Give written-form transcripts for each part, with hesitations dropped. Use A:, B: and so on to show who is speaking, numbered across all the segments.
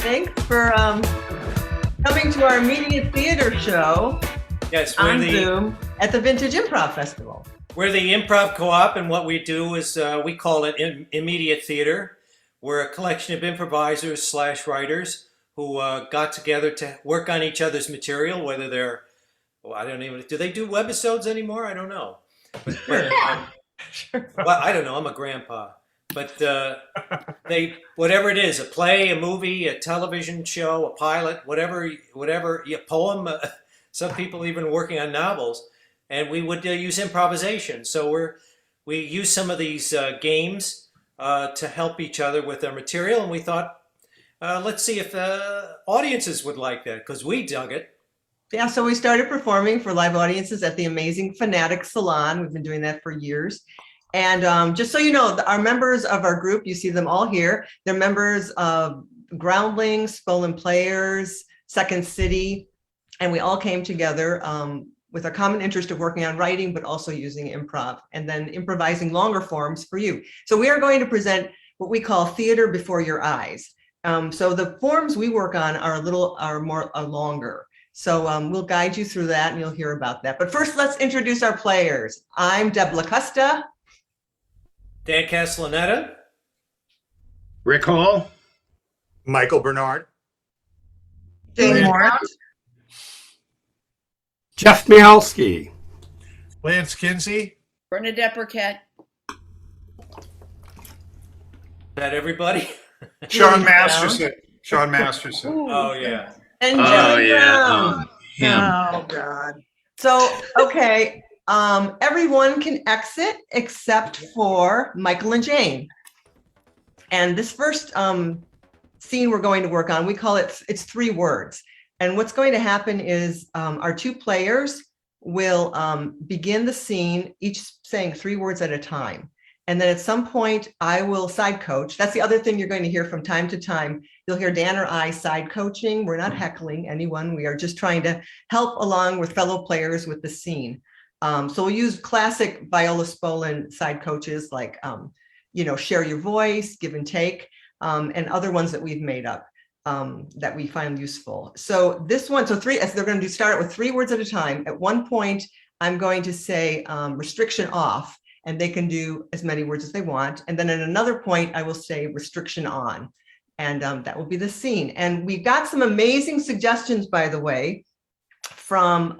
A: Thanks for coming to our immediate theater show
B: Yes,
A: on Zoom at the Vintage Improv Festival.
B: We're the Improv Co-op, and what we do is we call it immediate theater. We're a collection of improvisers / writers who got together to work on each other's material, whether they're, do they do webisodes anymore? I don't know. But, well, I don't know, I'm a grandpa. But whatever it is, a play, a movie, a television show, a pilot, whatever, a poem, some people even working on novels, and we would use improvisation. So we use some of these games to help each other with their material, and we thought, let's see if audiences would like that, because we dug it.
A: Yeah, so we started performing for live audiences at the amazing Fanatic Salon. We've been doing that for years. And just so you know, our members of our group, you see them all here. They're members of Groundlings, Spolin Players, Second City, and we all came together with a common interest of working on writing, but also using improv and then improvising longer forms for you. So we are going to present what we call theater before your eyes. So the forms we work on are longer. So we'll guide you through that and you'll hear about that. But first, let's introduce our players. I'm Deb Lacusta.
B: Dan Castellaneta.
C: Rick Hall.
D: Michael Bernard.
A: Jane Moore.
E: Jeff Michalski.
D: Lance Kinsey.
F: Bernadette Birkett.
B: Is that everybody?
D: Sean Masterson. Sean Masterson.
B: Oh, yeah.
A: And Jerry Brown.
C: Him.
A: Oh, God. So, okay. Everyone can exit except for Michael and Jane. And this first scene we're going to work on, we call it's 3 words. And what's going to happen is our 2 players will begin the scene, each saying 3 words at a time. And then at some point, I will side coach. That's the other thing you're going to hear from time to time. You'll hear Dan or I side coaching. We're not heckling anyone. We are just trying to help along with fellow players with the scene. So we'll use classic Viola Spolin side coaches like, share your voice, give and take, and other ones that we've made up that we find useful. So this one, as they're going to start with 3 words at a time. At one point, I'm going to say restriction off, and they can do as many words as they want. And then at another point, I will say restriction on, and that will be the scene. And we got some amazing suggestions, by the way, from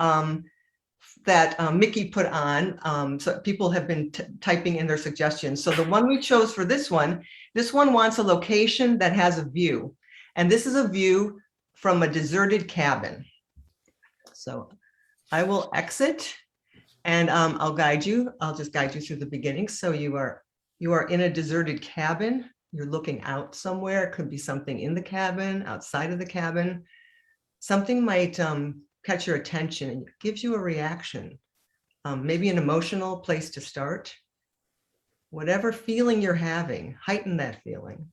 A: that Mickey put on. So people have been typing in their suggestions. So the one we chose for this one wants a location that has a view. And this is a view from a deserted cabin. So I will exit and I'll guide you. I'll just guide you through the beginning. So you are in a deserted cabin. You're looking out somewhere. It could be something in the cabin, outside of the cabin. Something might catch your attention and gives you a reaction, maybe an emotional place to start. Whatever feeling you're having, heighten that feeling.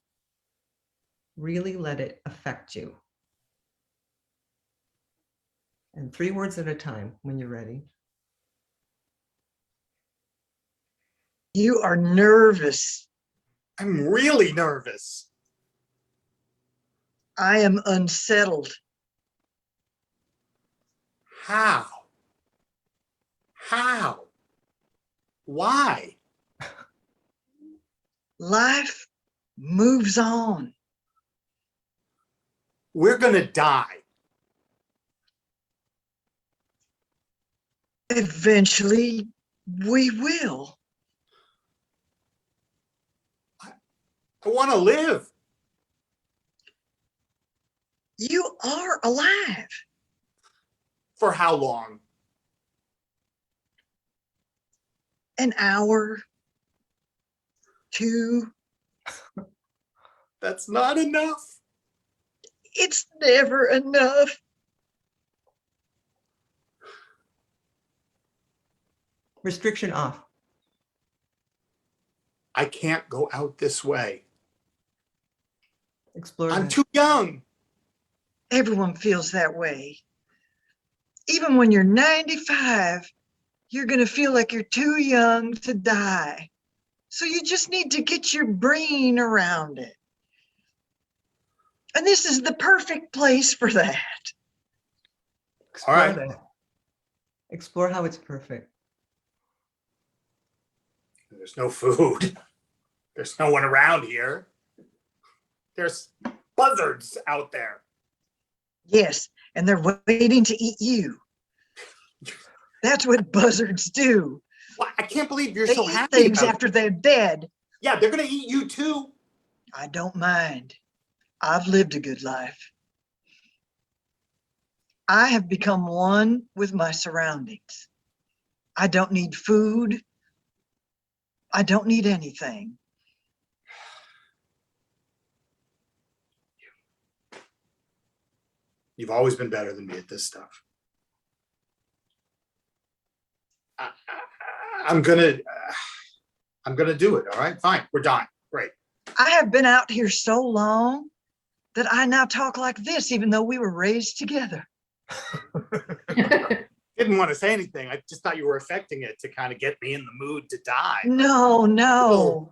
A: Really let it affect you. And 3 words at a time when you're ready.
G: You are nervous.
D: I'm really nervous.
G: I am unsettled.
D: How? How? Why?
G: Life moves on.
D: We're gonna die.
G: Eventually, we will.
D: I want to live.
G: You are alive.
D: For how long?
G: An hour, 2.
D: That's not enough.
G: It's never enough.
A: Restriction off.
D: I can't go out this way.
A: Explore.
D: I'm
A: that.
D: too young.
G: Everyone feels that way. Even when you're 95, you're going to feel like you're too young to die. So you just need to get your brain around it. And this is the perfect place for that.
A: Explore
D: right.
A: that. Explore how it's perfect.
D: There's no food. There's no one around here. There's buzzards out there.
G: Yes, and they're waiting to eat you. That's what buzzards do.
D: Well, I can't believe you're
G: They
D: so
G: eat
D: happy
G: things
D: about
G: after
D: it.
G: they're dead.
D: Yeah, they're gonna eat you too.
G: I don't mind. I've lived a good life. I have become one with my surroundings. I don't need food. I don't need anything.
D: You've always been better than me at this stuff. I'm gonna do it. All right, fine. We're done. Great.
G: I have been out here so long that I now talk like this, even though we were raised together.
D: Didn't want to say anything. I just thought you were affecting it to kind of get me in the mood to die.
G: No, no.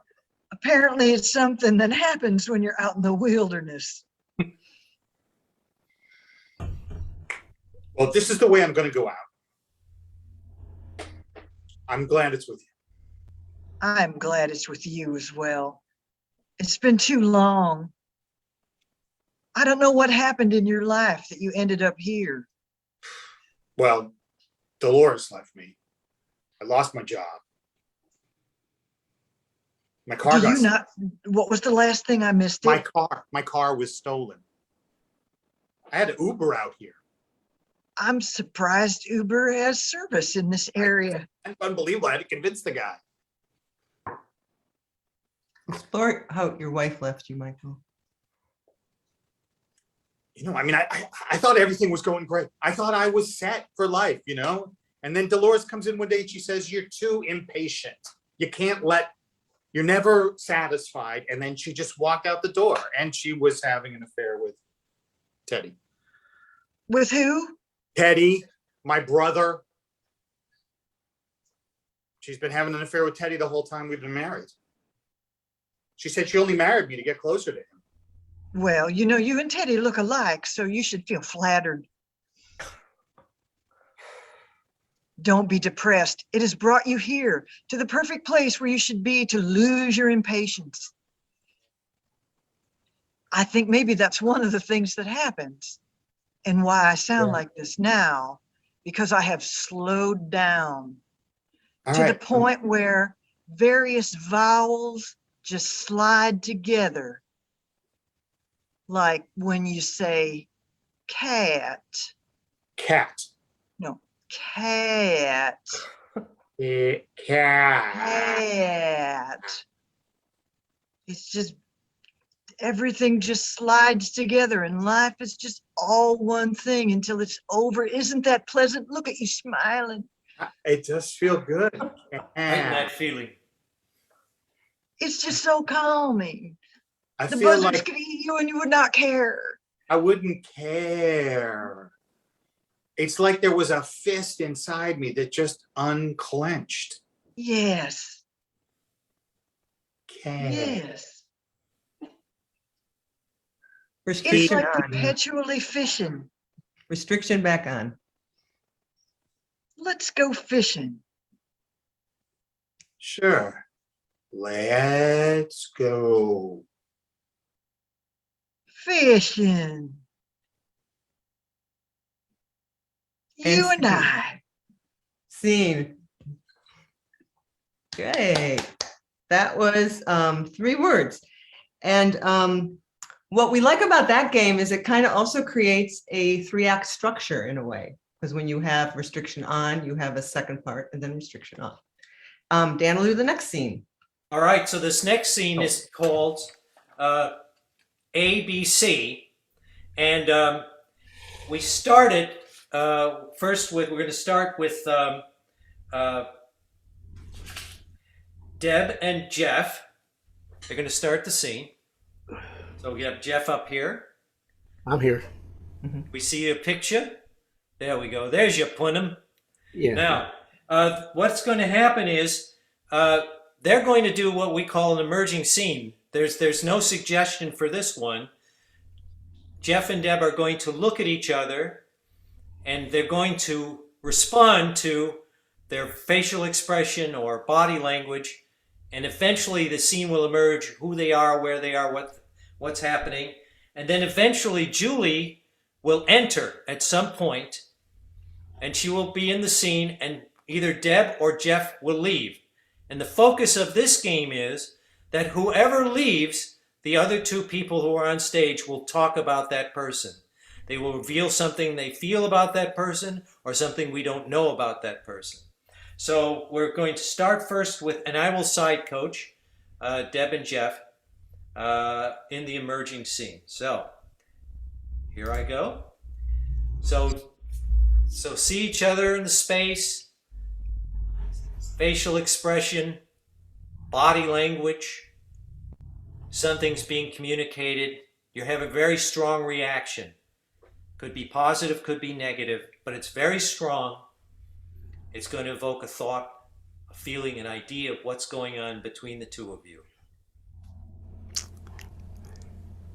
G: Apparently it's something that happens when you're out in the wilderness.
D: Well, this is the way I'm going to go out. I'm glad it's with you.
G: I'm glad it's with you as well. It's been too long. I don't know what happened in your life that you ended up here.
D: Well, Dolores left me. I lost my job. My car
G: Do
D: got
G: you not? What was the last thing I missed?
D: my car was stolen. I had to Uber out here.
G: I'm surprised Uber has service in this area.
D: It's unbelievable. I had to convince the guy.
A: Explore how your wife left you, Michael.
D: You know, I mean, I thought everything was going great. I thought I was set for life, you know? And then Dolores comes in one day and she says, you're too impatient. You can't you're never satisfied. And then she just walked out the door and she was having an affair with Teddy.
G: With who?
D: Teddy, my brother. She's been having an affair with Teddy the whole time we've been married. She said she only married me to get closer to him.
G: Well, you know, you and Teddy look alike, so you should feel flattered. Don't be depressed. It has brought you here to the perfect place where you should be to lose your impatience. I think maybe that's one of the things that happens and why I sound like this now, because I have slowed down to the point where various vowels just slide together. Like when you say cat.
D: Cat.
G: No, cat.
D: Cat.
G: Cat. It's just, everything just slides together and life is just all one thing until it's over. Isn't that pleasant? Look at you smiling.
D: It does feel good.
B: I like that feeling.
G: It's just so calming.
D: I
G: The
D: feel
G: buzzards
D: like
G: could eat you and you would not care.
D: I wouldn't care. It's like there was a fist inside me that just unclenched.
G: Yes,
D: Cat.
G: yes. It's
A: Restriction
G: like
A: on.
G: perpetually fishing.
A: Restriction back on.
G: Let's go fishing.
D: Sure. Let's go.
G: Fishing. You and I.
A: Scene. Great. That was 3 words. And what we like about that game is it kind of also creates a 3-act structure in a way. Because when you have restriction on, you have a second part and then restriction off. Dan will do the next scene.
B: All right, so this next scene is called ABC. And we started first with, we're going to start with Deb and Jeff. They're going to start the scene. So we have Jeff up here.
E: I'm here.
B: We see a picture. There we go. There's your Punim.
E: Yeah.
B: Now, what's going to happen is they're going to do what we call an emerging scene. There's no suggestion for this one. Jeff and Deb are going to look at each other and they're going to respond to their facial expression or body language. And eventually the scene will emerge, who they are, where they are, what's happening. And then eventually Julie will enter at some point and she will be in the scene and either Deb or Jeff will leave. And the focus of this game is that whoever leaves, the other two people who are on stage will talk about that person. They will reveal something they feel about that person or something we don't know about that person. So we're going to start first with, and I will side coach Deb and Jeff in the emerging scene. So here I go. So see each other in the space, facial expression, body language, something's being communicated. You have a very strong reaction. Could be positive, could be negative, but it's very strong. It's going to evoke a thought, a feeling, an idea of what's going on between the two of you.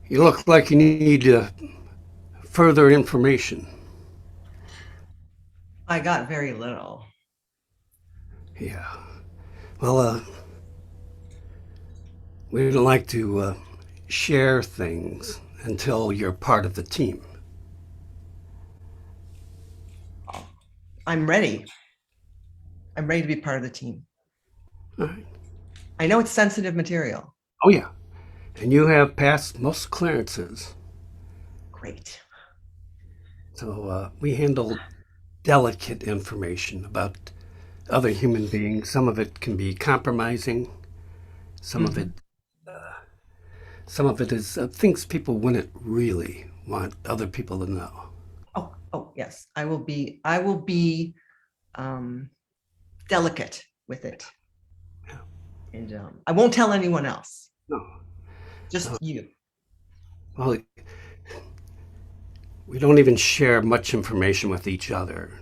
E: You look like you need further information.
A: I got very little.
E: Yeah. Well, we don't like to share things until you're part of the team.
A: I'm ready. I'm ready to be part of the team.
E: All right.
A: I know it's sensitive material.
E: Oh, yeah. And you have passed most clearances.
A: Great.
E: So we handle delicate information about other human beings. Some of it can be compromising. Some of it is things people wouldn't really want other people to know.
A: Oh, yes. I will be delicate with it.
E: Yeah.
A: And I won't tell anyone else.
E: No.
A: Just you.
E: Well, we don't even share much information with each other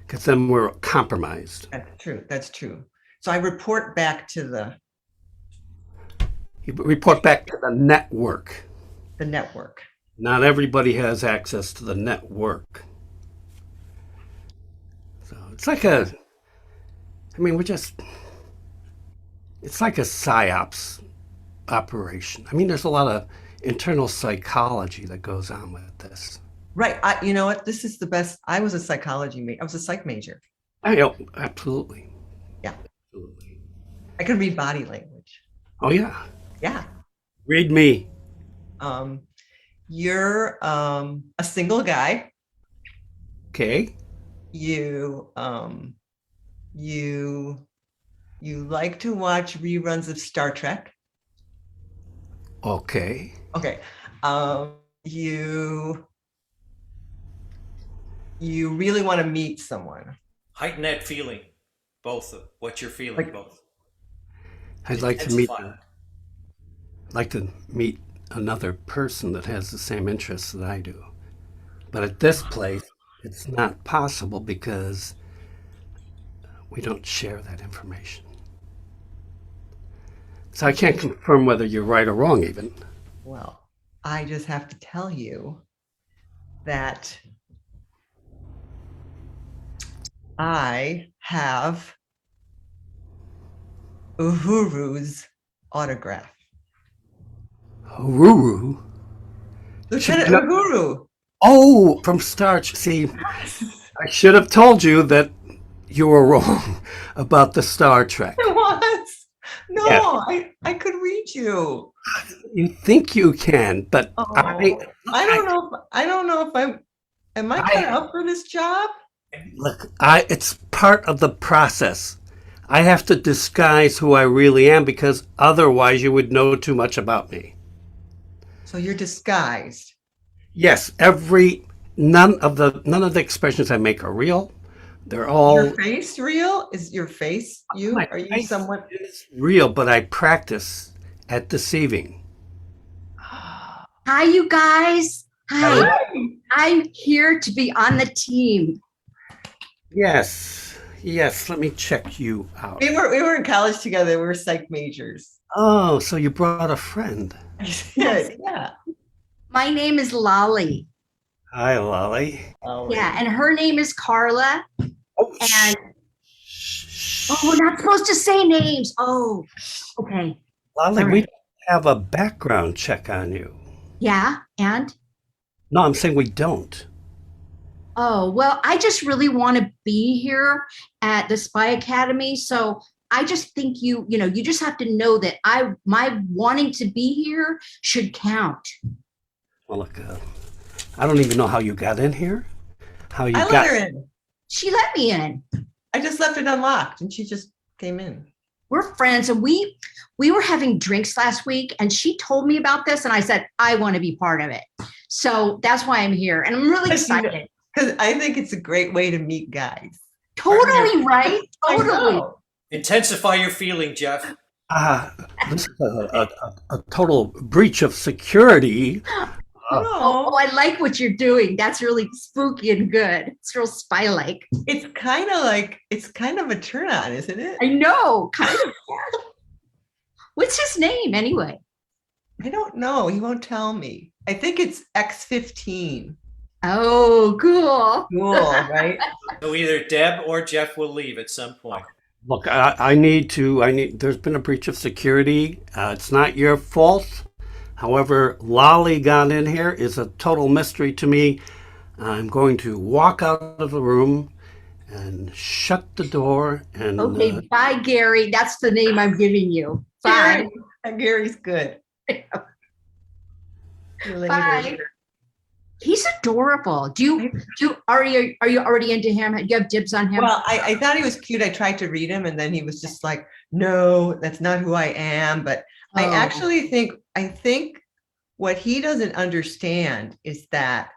E: because then we're compromised.
A: That's true. That's true. So I report back to the
E: You report back to the network.
A: network.
E: Not everybody has access to the network. So it's like it's like a PSYOPs operation. I mean, there's a lot of internal psychology that goes on with this.
A: Right. You know what? This is the best. I was a psychology major. I was a psych major.
E: Absolutely.
A: Yeah.
E: Absolutely.
A: I could read body language.
E: Oh, yeah.
A: Yeah.
E: Read me.
A: You're a single guy.
E: Okay.
A: You like to watch reruns of Star Trek.
E: Okay.
A: Okay. You really want to meet someone.
B: Heighten that feeling, both of what you're feeling, both.
E: I'd like to meet another person that has the same interests that I do. But at this place, it's not possible because we don't share that information. So I can't confirm whether you're right or wrong even.
A: Well, I just have to tell you that I have Uhuru's autograph.
E: Uhuru?
A: Lieutenant
E: Should-
A: Uhuru.
E: Oh, from Star Trek. See, I should have told you that you were wrong about the Star Trek.
A: It was. No,
E: Yes.
A: I could read you.
E: You think you can, but
A: Oh, I don't know if am I cut out for this job?
E: Look, it's part of the process. I have to disguise who I really am because otherwise you would know too much about me.
A: So you're disguised.
E: Yes, none of the expressions I make are real. They're all
A: Your face real? Is your face you?
E: My
A: Are you
E: face
A: someone?
E: is real, but I practice at deceiving.
F: Hi, you guys. Hi. I'm here to be on the team.
E: Yes, let me check you out.
A: We were in college together. We were psych majors.
E: Oh, so you brought a friend.
A: Yeah.
F: My name is Lolly.
E: Hi, Lolly.
F: Yeah, and her name is Carla.
E: Oh,
F: And oh, we're not supposed to say names. Oh, okay.
E: Lolly,
F: All
E: we
F: right.
E: don't have a background check on you.
F: Yeah, and
E: No, I'm saying we don't.
F: oh, well, I just really want to be here at the Spy Academy. So I just think you just have to know that my wanting to be here should count.
E: Well, look, I don't even know how you got in here. How you
A: I
E: got
A: let her in.
F: She let me in.
A: I just left it unlocked and she just came in.
F: We're friends, and we were having drinks last week, and she told me about this, and I said I want to be part of it. So that's why I'm here, and I'm really excited.
A: Because I think it's a great way to meet guys.
F: Totally right.
A: I
F: Totally.
A: know.
B: Intensify your feeling, Jeff.
E: this is a total breach of security.
F: Oh, I like what you're doing. That's really spooky and good. It's real spy-like.
A: It's kind of a turn on, isn't it?
F: I know, kind of. Yeah. What's his name anyway?
A: I don't know. He won't tell me. I think it's X15.
F: Oh, cool.
A: Cool, right?
B: So either Deb or Jeff will leave at some point.
E: Look, there's been a breach of security. It's not your fault. However, Lolly got in here is a total mystery to me. I'm going to walk out of the room and shut the door and
F: Okay, bye, Gary. That's the name I'm giving you. Bye.
A: Gary's good. See you later.
F: Bye. He's adorable. Are you already into him? Do you have dibs on him?
A: Well, I thought he was cute. I tried to read him and then he was just like, no, that's not who I am. But I actually think what he doesn't understand is that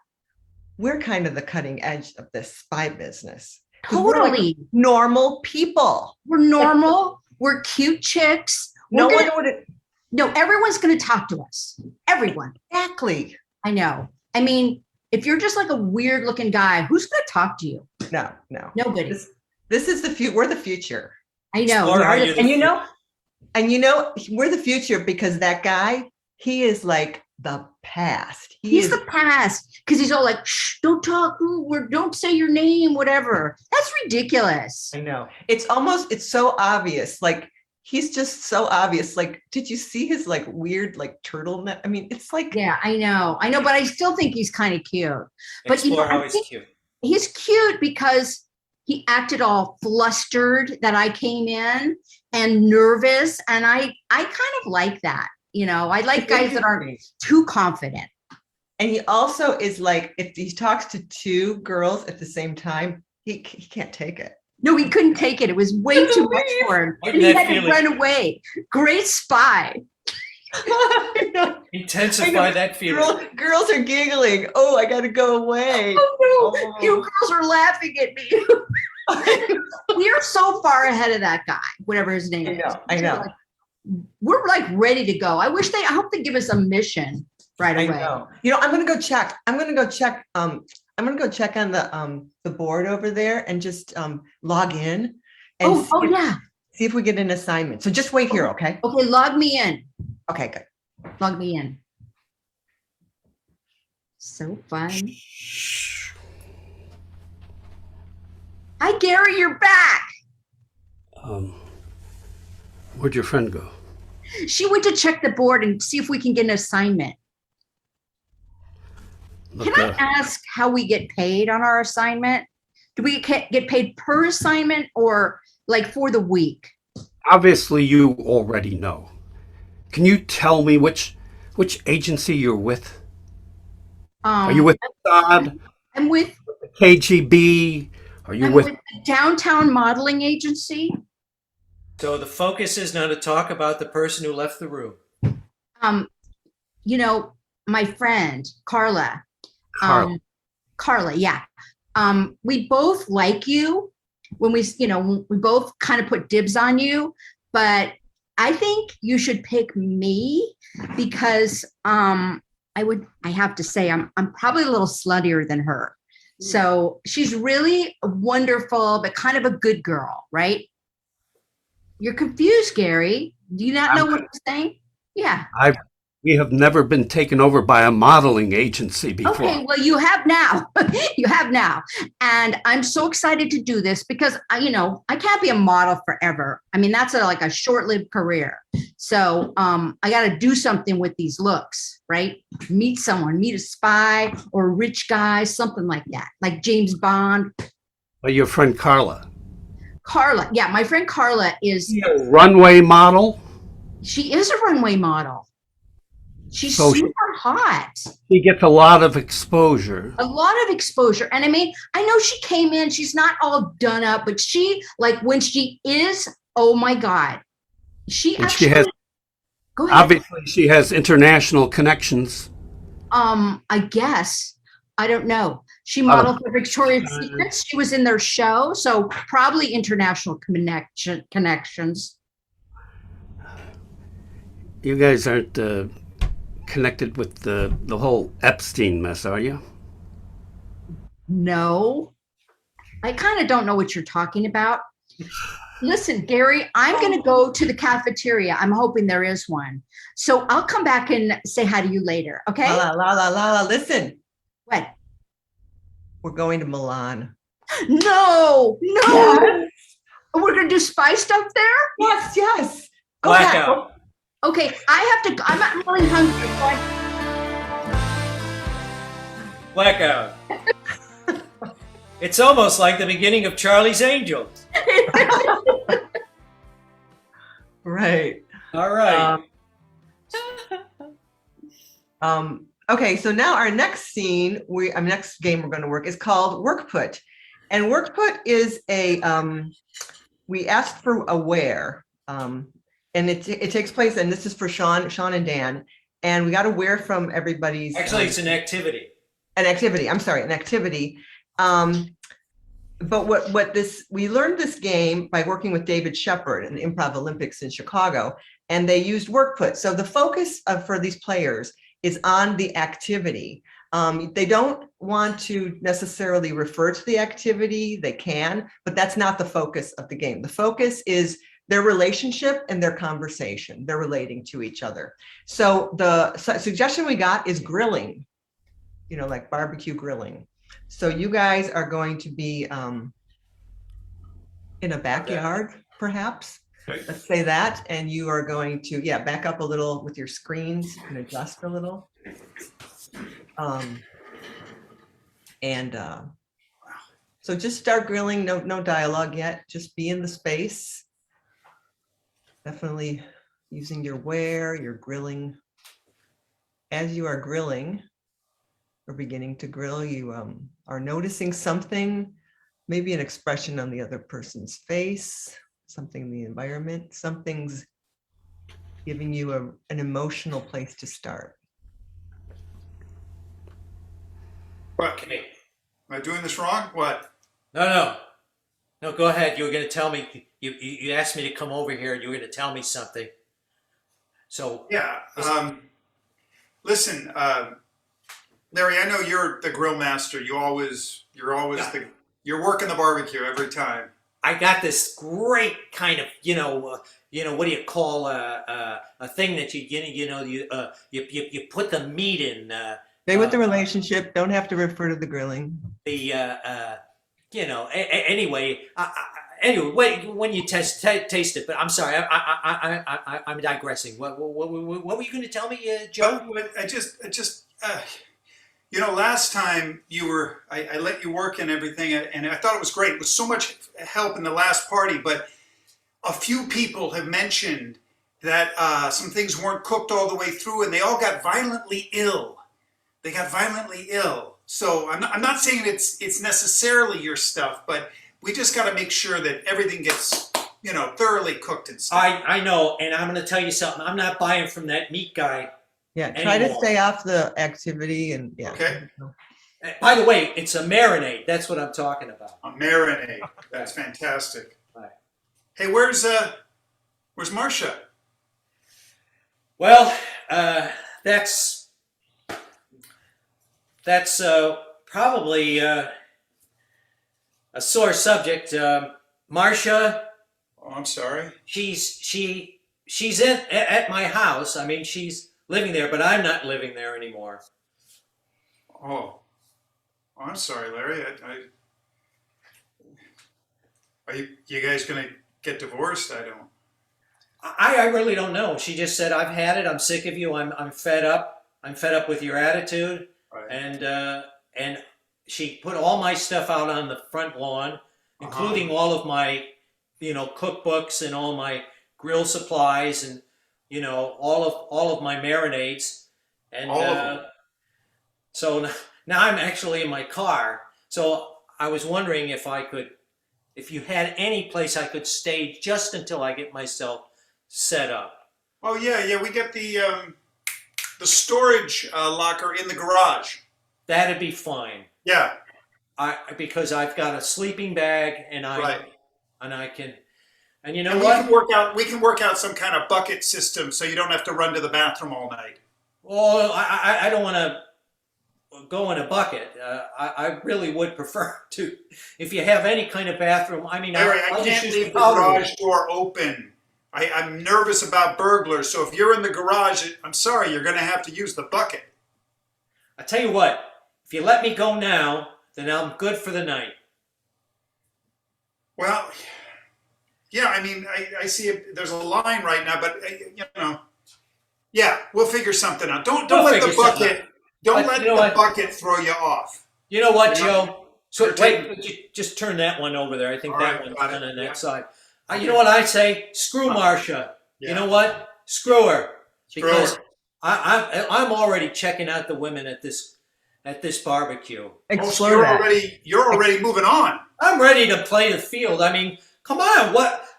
A: we're kind of the cutting edge of this spy business. 'Cause we're like
F: Totally.
A: normal people.
F: We're normal. We're cute chicks.
A: No one would
F: No, everyone's going to talk to us. Everyone.
A: exactly.
F: I know. I mean, if you're just like a weird looking guy, who's going to talk to you?
A: No.
F: Nobody.
A: This is the future. We're the future.
F: I know.
B: Explore how you're the
A: And we're the future because that guy, he is like the past.
F: He's the past because he's all like, shh, don't talk, don't say your name, whatever. That's ridiculous.
A: I know. It's so obvious. Like, he's just so obvious. Like, did you see his like weird like turtleneck? I mean, it's like,
F: Yeah, I know, but I still think he's kind of cute. But
B: Explore how
F: I
B: he's
F: think
B: cute.
F: he's cute because he acted all flustered that I came in and nervous, and I kind of like that. I like guys that aren't too confident.
A: And he also is like, if he talks to two girls at the same time, he can't take it.
F: No, he couldn't take it. It was way too much for him.
B: Getting
F: He
B: that
F: had to
B: feeling.
F: run away. Great spy.
A: I know.
B: Intensify that feeling.
A: Girls are giggling. Oh, I got to go away.
F: Oh no, you girls are laughing at me. We are so far ahead of that guy, whatever his name is.
A: I know.
F: We're like ready to go. I hope they give us a mission right
A: I
F: away.
A: know. I'm gonna go check. I'm gonna go check on the board over there and just log in and
F: Yeah.
A: see if we get an assignment. So just wait here, okay?
F: Okay, log me in.
A: Okay, good.
F: Log me in. So fun. Hi, Gary, you're back.
E: Where'd your friend go?
F: She went to check the board and see if we can get an assignment.
E: Look,
F: Can I ask how we get paid on our assignment? Do we get paid per assignment or like for the week?
E: obviously you already know. Can you tell me which agency you're with? Are you with Mossad?
F: I'm with
E: KGB? Are you
F: I'm
E: with
F: with the Downtown Modeling Agency.
B: So the focus is now to talk about the person who left the room.
F: You know, my friend Carla.
E: Carla?
F: Carla, yeah. We both like you when we both kind of put dibs on you, but I think you should pick me because I have to say I'm probably a little sluttier than her. So she's really wonderful, but kind of a good girl, right? You're confused, Gary. Do you not know what I'm saying? Yeah.
E: We have never been taken over by a modeling agency before.
F: Okay, well, you have now. You have now. And I'm so excited to do this because I can't be a model forever. I mean, that's like a short-lived career. So I got to do something with these looks, right? Meet someone, meet a spy or a rich guy, something like that, like James Bond.
E: Well, your friend Carla.
F: Carla, yeah, my friend Carla is
E: A runway model.
F: she is a runway model. She's
E: So
F: super hot.
E: She gets a lot of exposure.
F: A lot of exposure. And I mean, I know she came in, she's not all done up, but she, like, when she is, oh my God. She
E: And
F: actually,
E: she has,
F: go ahead.
E: obviously, she has international connections.
F: I guess. I don't know. She modeled for Victoria's Secret. She was in their show. So probably international connections.
E: You guys aren't connected with the whole Epstein mess, are you?
F: No. I kind of don't know what you're talking about. Listen, Gary, I'm going to go to the cafeteria. I'm hoping there is one. So I'll come back and say hi to you later. Okay?
A: La. Listen,
F: What?
A: we're going to Milan.
F: No.
A: Yes.
F: We're going to do spy stuff there?
A: Yes. Go ahead.
B: Blackout.
F: Okay. I have to, I'm really hungry. So
B: Blackout. It's almost like the beginning of Charlie's Angels.
A: Right.
B: All right.
A: Okay, so now our next scene, our next game we're going to work is called Work Put. And Work Put is we asked for a where. And it takes place, and this is for Sean and Dan. And we got a where from everybody's.
B: Actually, it's an activity.
A: An activity. But we learned this game by working with David Shepard in the Improv Olympics in Chicago, and they used work put. So the focus for these players is on the activity. They don't want to necessarily refer to the activity. They can, but that's not the focus of the game. The focus is their relationship and their conversation. They're relating to each other. So the suggestion we got is grilling, like barbecue grilling. So you guys are going to be in a backyard, perhaps. Let's say that. And you are going to, back up a little with your screens and adjust a little. So just start grilling. No dialogue yet. Just be in the space. Definitely using your where, your grilling. As you are grilling, or beginning to grill, you are noticing something, maybe an expression on the other person's face, something in the environment, something's giving you an emotional place to start.
H: What? Am I doing this wrong? What?
B: No, go ahead. You were going to tell me, you asked me to come over here and you were going to tell me something. So
H: Yeah. Listen, Larry, I know you're the grill master. You're always you're working the barbecue every time.
B: I got this great kind of, what do you call a thing that you put the meat in.
A: Stay with the relationship. Don't have to refer to the grilling.
B: Anyway, anyway, when you taste it. But I'm sorry, I'm digressing. What were you going to tell me, Joe?
H: But I just last time I let you work and everything, and I thought it was great. It was so much help in the last party, but a few people have mentioned that some things weren't cooked all the way through, and they all got violently ill. They got violently ill. So I'm not saying it's necessarily your stuff, but we just got to make sure that everything gets thoroughly cooked and stuff.
B: I know, and I'm going to tell you something. I'm not buying from that meat guy.
A: Yeah, try to stay off the activity and
H: Okay.
B: By the way, it's a marinade. That's what I'm talking about.
H: A marinade. That's fantastic.
B: Right.
H: Hey, where's Marcia?
B: Well, that's probably a sore subject. Marcia.
H: Oh, I'm sorry.
B: She's at my house. I mean, she's living there, but I'm not living there anymore.
H: Oh, I'm sorry, Larry. Are you guys gonna get divorced? I don't.
B: I really don't know. She just said, "I've had it. I'm sick of you. I'm fed up. I'm fed up with your attitude."
H: Right.
B: And she put all my stuff out on the front lawn, including all of my, cookbooks and all my grill supplies and, all of my marinades. And
H: All of them.
B: so now I'm actually in my car. So I was wondering if you had any place I could stay just until I get myself set up.
H: Oh yeah. We get the storage locker in the garage.
B: That'd be fine.
H: Yeah.
B: Because I've got a sleeping bag and
H: Right.
B: I can, and you know
H: And
B: what?
H: we can work out some kind of bucket system so you don't have to run to the bathroom all night.
B: Well, I don't want to go in a bucket. I really would prefer to, if you have any kind of bathroom. I mean,
H: Larry, I
B: I'll just
H: can't
B: use
H: leave the
B: powder room.
H: garage door open. I'm nervous about burglars, so if you're in the garage, I'm sorry, you're going to have to use the bucket.
B: I tell you what, if you let me go now, then I'm good for the night.
H: Well, yeah, I mean, I see there's a line right now, but yeah, we'll figure something out. Don't
B: We'll
H: let
B: figure
H: the
B: something
H: bucket don't
B: But
H: let
B: you know
H: the
B: what?
H: bucket throw you off.
B: You know what,
H: You know,
B: Joe? So
H: you're
B: wait,
H: taking-
B: just turn that one over there. I think
H: All
B: that
H: right,
B: one's
H: got it.
B: done on that
H: Yeah.
B: side.
H: Okay.
B: You know what I say? Screw Marcia.
H: Yeah.
B: You know what? Screw her.
H: Screw
B: Because
H: her.
B: I'm already checking out the women at this barbecue.
H: Oh, so
A: Explore
H: you're
A: that.
H: already moving on.
B: I'm ready to play the field. I mean, come on.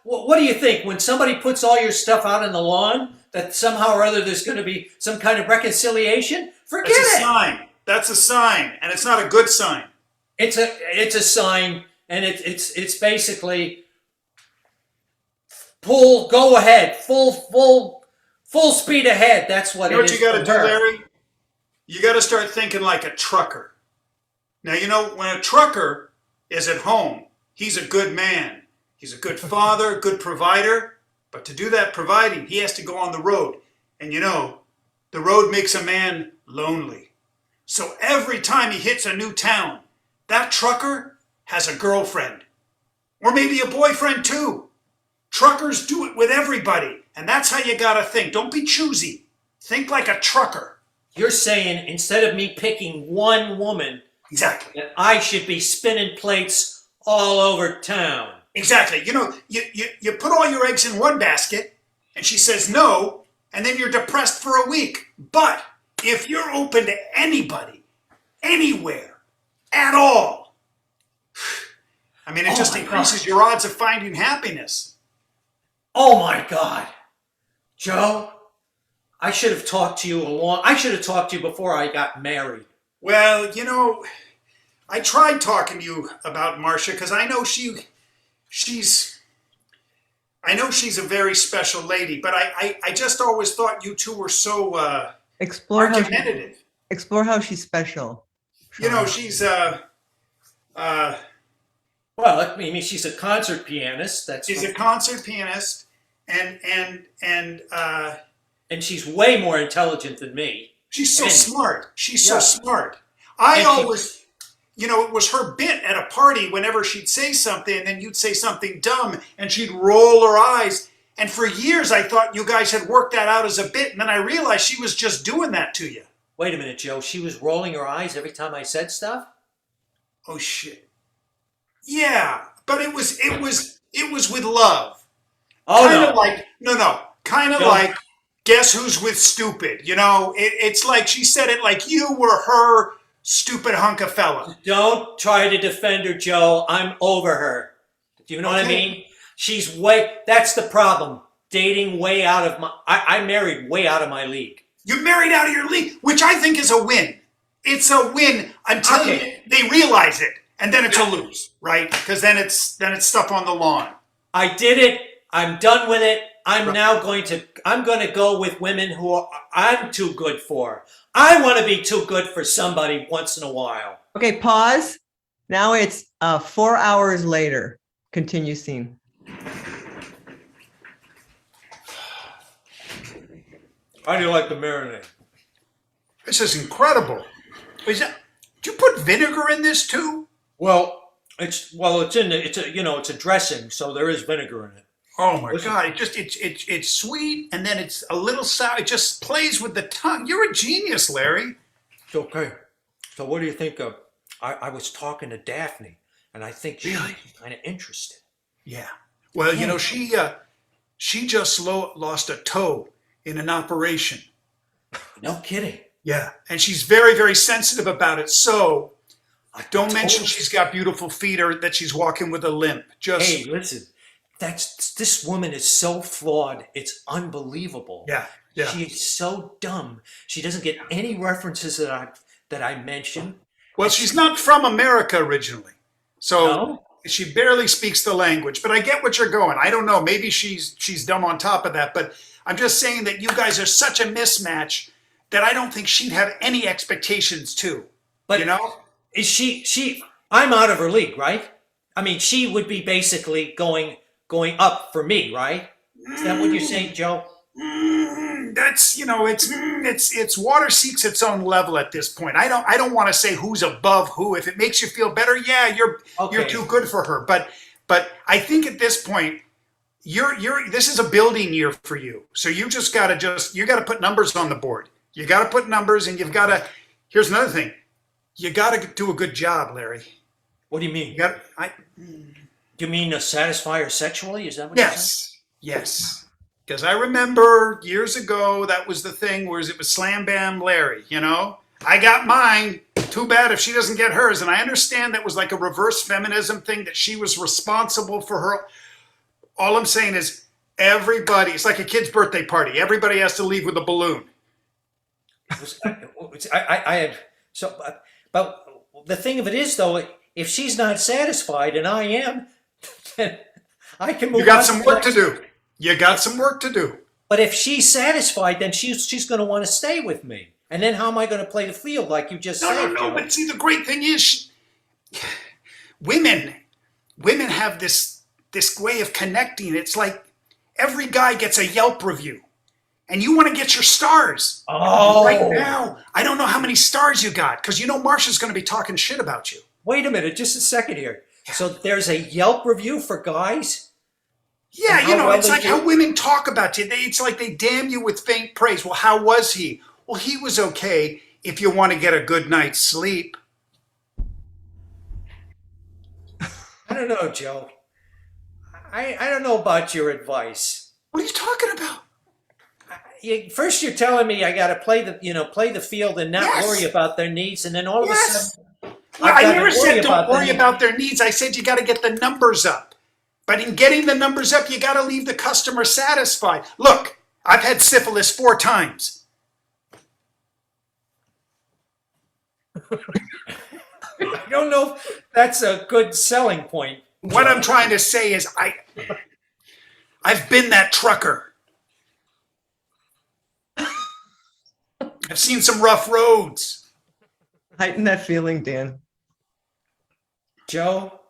B: What do you think? When somebody puts all your stuff out on the lawn, that somehow or other there's going to be some kind of reconciliation? Forget
H: That's a
B: it.
H: sign. That's a sign, and it's not a good sign.
B: It's a sign, and it's basically go ahead, full speed ahead. That's what
H: You know
B: it
H: what
B: is.
H: you got to
B: for
H: do,
B: her.
H: Larry? You got to start thinking like a trucker. Now, when a trucker is at home, he's a good man. He's a good father, good provider. But to do that providing, he has to go on the road. And the road makes a man lonely. So every time he hits a new town, that trucker has a girlfriend. Or maybe a boyfriend too. Truckers do it with everybody. And that's how you got to think. Don't be choosy. Think like a trucker.
B: You're saying instead of me picking one woman,
H: Exactly.
B: that I should be spinning plates all over town.
H: Exactly. You put all your eggs in one basket, and she says no, and then you're depressed for a week. But if you're open to anybody, anywhere, at all, I mean, it just
B: my
H: increases
B: God.
H: your odds of finding happiness.
B: Oh my God, Joe! I should have talked to you before I got married.
H: Well, I tried talking to you about Marcia because I know she's a very special lady, but I just always thought you two were so
A: Explore
H: argumentative.
A: how she's special.
H: She's
B: Well, I mean, she's a concert pianist.
H: she's a concert pianist, and
B: she's way more intelligent than me.
H: she's so
B: And-
H: smart. She's
B: Yeah.
H: so smart. I
B: And she-
H: always, it was her bit at a party whenever she'd say something, and then you'd say something dumb, and she'd roll her eyes. And for years, I thought you guys had worked that out as a bit, and then I realized she was just doing that to you.
B: Wait a minute, Joe. She was rolling her eyes every time I said stuff?
H: Oh shit. Yeah, but it was with love.
B: Oh,
H: Kind
B: no.
H: of like kind of
B: No.
H: like guess who's with stupid. It's like she said it like you were her stupid hunk of fella.
B: Don't try to defend her, Joe. I'm over her. Do you know what I
H: Okay.
B: mean? That's the problem. Dating way out of I married way out of my league.
H: You're married out of your league, which I think is a win. It's a win until
B: Okay.
H: they realize it, and then it's a lose, right? Because then it's stuff on the lawn.
B: I did it. I'm done with it. I'm
H: Right.
B: now going to go with women who I'm too good for. I want to be too good for somebody once in a while.
A: Okay, pause. Now it's 4 hours later. Continue scene.
B: How do you like the marinade?
H: This is incredible. Did you put vinegar in this too?
B: Well, it's a dressing, so there is vinegar in it.
H: Oh my
B: Listen.
H: God! It's sweet and then it's a little sour. It just plays with the tongue. You're a genius, Larry.
B: It's okay. So what do you think of? I was talking to Daphne, and I think she's
H: Really?
B: kind of interested.
H: Yeah. Well, you know, she just lost a toe in an operation.
B: No kidding.
H: Yeah, and she's very, very sensitive about it. So don't mention
B: told-
H: she's got beautiful feet or that she's walking with a limp. Just
B: Hey, listen. This woman is so flawed. It's unbelievable.
H: yeah.
B: She is so dumb. She doesn't get any references that I mention.
H: Well, she's not from America originally, so
B: No?
H: she barely speaks the language. But I get what you're going. I don't know. Maybe she's dumb on top of that. But I'm just saying that you guys are such a mismatch that I don't think she'd have any expectations to.
B: But
H: you know,
B: is she? I'm out of her league, right? I mean, she would be basically going up for me, right? Is that what you're saying, Joe?
H: that's it's water seeks its own level at this point. I don't want to say who's above who. If it makes you feel better, yeah, you're too good for her. But I think at this point, this is a building year for you. So you gotta put numbers on the board. You gotta put numbers, and here's another thing. You gotta do a good job, Larry.
B: What do you mean? Do you mean satisfy her sexually? Is that what you're saying?
H: Yes. Because I remember years ago, that was the thing, where it was Slam Bam Larry, you know? I got mine. Too bad if she doesn't get hers. And I understand that was like a reverse feminism thing, that she was responsible for her. All I'm saying is it's like a kid's birthday party. Everybody has to leave with a balloon.
B: But the thing of it is, though, if she's not satisfied and I am, then I can move on.
H: You got some work to do. You got some work to do.
B: But if she's satisfied, then she's going to want to stay with me. And then how am I going to play the field like you just said?
H: No. But see, the great thing is, women have this way of connecting. It's like every guy gets a Yelp review, and you want to get your stars.
B: Oh.
H: Right now, I don't know how many stars you got, because you know Marsha's going to be talking shit about you.
B: Wait a minute, just a second here. So there's a Yelp review for guys?
H: Yeah,
B: And how well
H: it's
B: they
H: like
B: do?
H: how women talk about you. It's like they damn you with faint praise. Well, how was he? Well, he was okay if you want to get a good night's sleep.
B: I don't know, Joe. I don't know about your advice.
H: What are you talking about?
B: First, you're telling me I got to play the field and not
H: Yes.
B: worry about their needs, and then all of a
H: Yes.
B: sudden,
H: Well,
B: I've
H: I
B: got to
H: never said don't worry
B: them.
H: about their needs. I said you got to get the numbers up. But in getting the numbers up, you got to leave the customer satisfied. Look, I've had syphilis 4 times.
B: I don't know if that's a good selling point.
H: What I'm trying to say is I've been that trucker. I've seen some rough roads.
A: Heighten that feeling, Dan.
B: Joe,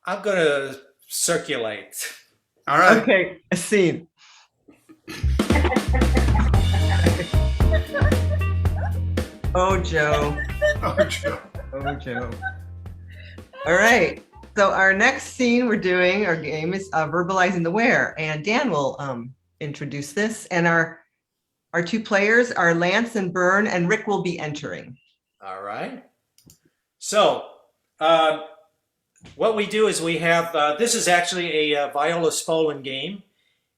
B: I'm going to circulate.
H: All right.
A: Okay, a scene. Oh, Joe.
H: Oh, Joe.
A: Oh, Joe. All right. So our next scene we're doing, our game is verbalizing the where, and Dan will introduce this. And our 2 players are Lance and Bern, and Rick will be entering.
B: All right. So, what we do is we have, this is actually a Viola Spolin game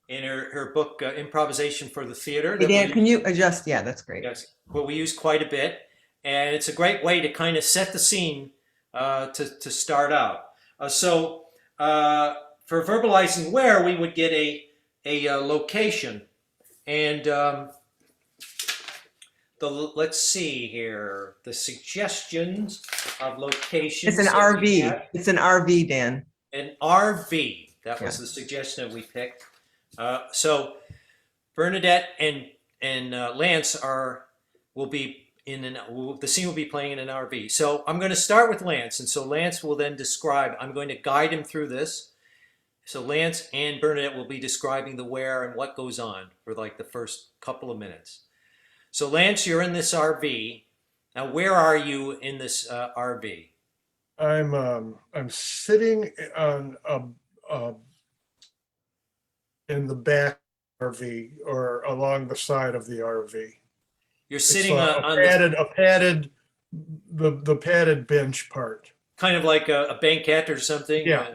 B: in her book, Improvisation for the Theater.
A: Hey, Dan, can you adjust? Yeah, that's great.
B: Yes, what we use quite a bit. And it's a great way to kind of set the scene to start out. So for verbalizing where, we would get a location. And let's see here, the suggestions of locations.
A: It's an
B: that we
A: RV.
B: have.
A: It's an RV, Dan.
B: An RV. That was
A: Yeah.
B: the suggestion that we picked. So Bernadette and Lance will be the scene will be playing in an RV. So I'm going to start with Lance, and so Lance will then describe. I'm going to guide him through this, So Lance and Bernadette will be describing the where and what goes on for like the first couple of minutes. So Lance, you're in this RV. Now, where are you in this RV?
I: I'm sitting on in the back RV or along the side of the RV.
B: You're
I: It's
B: sitting
I: a
B: on the,
I: padded the padded bench part.
B: kind of like a banquette or something.
I: Yeah.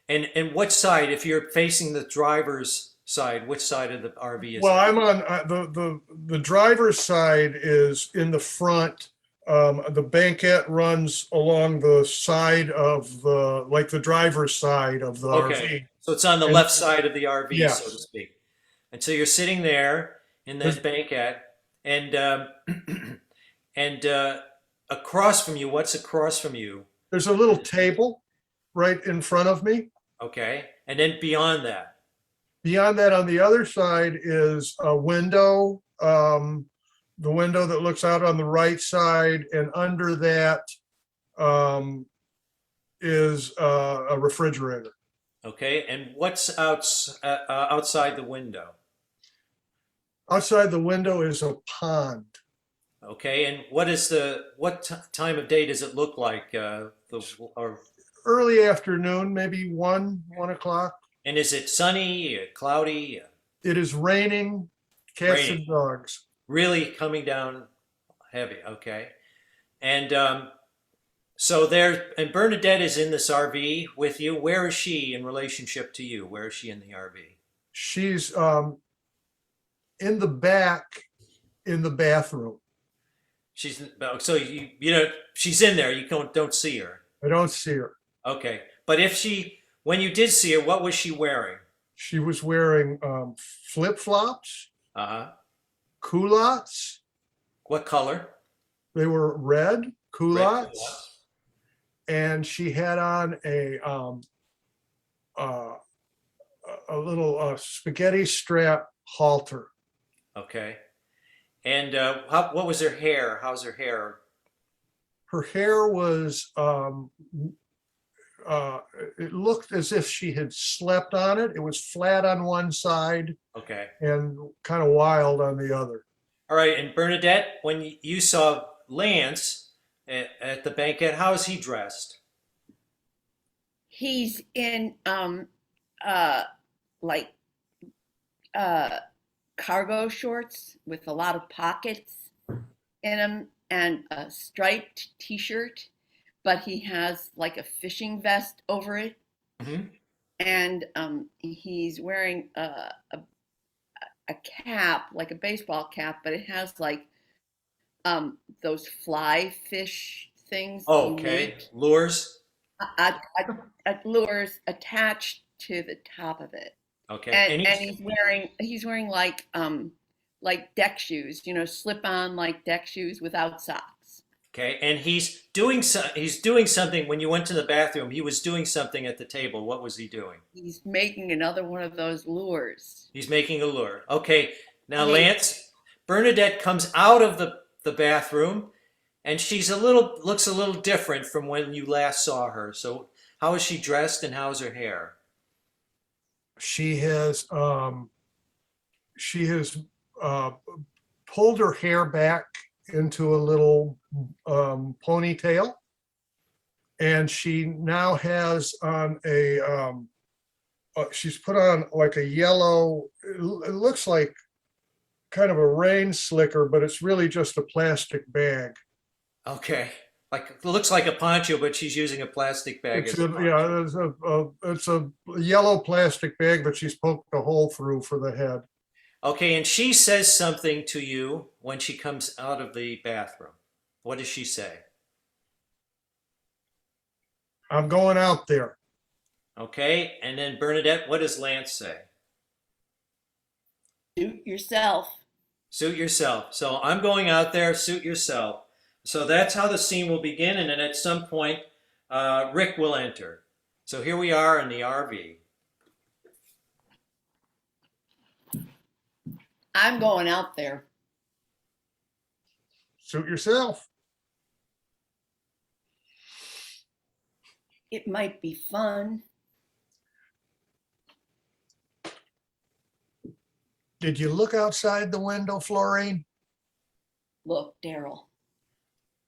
B: And what side? If you're facing the driver's side, which side of the RV is
I: Well,
B: it?
I: I'm on the driver's side is in the front. The banquette runs along the side of the driver's side of the
B: Okay,
I: RV.
B: so it's on the
I: And-
B: left side of the RV, so to
I: Yes.
B: speak. And so you're sitting there in this banquette, and and across from you, what's across from you?
I: There's a little table right in front of me.
B: Okay, and then beyond that,
I: Beyond that, on the other side is a window, the window that looks out on the right side, and under that is a refrigerator.
B: okay, and what's outside the window?
I: Outside the window is a pond.
B: Okay, and what time of day does it look like? Or
I: Early afternoon, maybe 1 o'clock.
B: and is it sunny, cloudy,
I: It is raining cats
B: Raining.
I: and dogs.
B: really coming down heavy? Okay, and so there, and Bernadette is in this RV with you. Where is she in relationship to you? Where is she in the RV?
I: She's in the back in the bathroom.
B: She's so you know she's in there. You don't see her.
I: I don't see her.
B: Okay, but when you did see her, what was she wearing?
I: She was wearing flip-flops,
B: Uh-huh.
I: culottes.
B: What color?
I: They were red
B: Red
I: culottes,
B: culottes.
I: and she had on a little spaghetti strap halter.
B: Okay, and what was her hair? How's her hair?
I: Her hair was it looked as if she had slept on it. It was flat on one side
B: Okay,
I: and kind of wild on the other.
B: all right. And Bernadette, when you saw Lance at the banquet, how is he dressed?
J: He's in like cargo shorts with a lot of pockets in them and a striped t-shirt, but he has like a fishing vest over it.
B: Mhm.
J: And he's wearing a cap, like a baseball cap, but it has like those fly fish things. you
B: Okay,
J: make.
B: lures.
J: Lures attached to the top of it.
B: Okay,
J: And
B: he's-
J: he's wearing like deck shoes, slip on like deck shoes without socks.
B: okay, and he's doing something. When you went to the bathroom, he was doing something at the table. What was he doing?
J: He's making another one of those lures.
B: He's making a lure. Okay, now
J: Okay.
B: Lance, Bernadette comes out of the bathroom, and looks a little different from when you last saw her. So how is she dressed and how's her hair?
I: She has pulled her hair back into a little ponytail, and she now has on she's put on like a yellow, it looks like kind of a rain slicker, but it's really just a plastic bag.
B: Okay, like it looks like a poncho, but she's using a plastic bag.
I: It's
B: as a poncho.
I: it's a yellow plastic bag, but she's poked a hole through for the head.
B: Okay, and she says something to you when she comes out of the bathroom. What does she say?
I: I'm going out there.
B: Okay, and then Bernadette, what does Lance say?
J: Suit yourself.
B: Suit yourself. So I'm going out there, suit yourself. So that's how the scene will begin, and then at some point, Rick will enter. So here we are in the RV.
J: I'm going out there.
I: Suit yourself.
J: It might be fun.
I: Did you look outside the window, Florine?
J: Look, Daryl,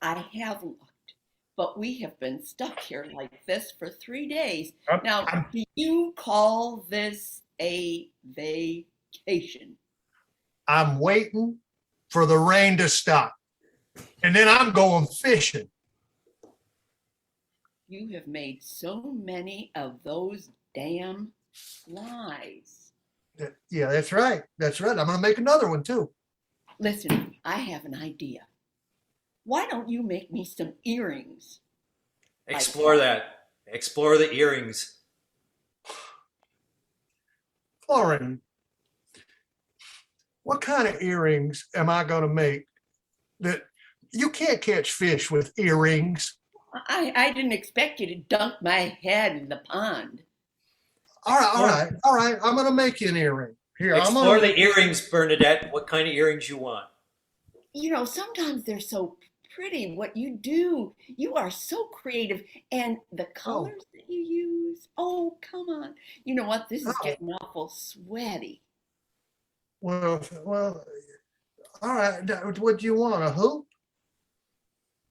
J: I have looked, but we have been stuck here like this for 3 days. Now, do you call this a vacation?
I: I'm waiting for the rain to stop. And then I'm going fishing.
J: You have made so many of those damn flies.
I: Yeah, that's right. That's right. I'm going to make another one too.
J: Listen, I have an idea. Why don't you make me some earrings?
B: Explore that. Explore the earrings.
I: Florine, what kind of earrings am I going to make? That you can't catch fish with earrings.
J: I didn't expect you to dunk my head in the pond.
I: All right. I'm going to make you an earring. Here,
B: Explore the earrings, Bernadette. What kind of earrings you want?
J: You know, sometimes they're so pretty what you do. You are so creative. And the colors that you use, oh, come on. You know what? This is getting awful sweaty.
I: Well, all right. What do you want, a hoop?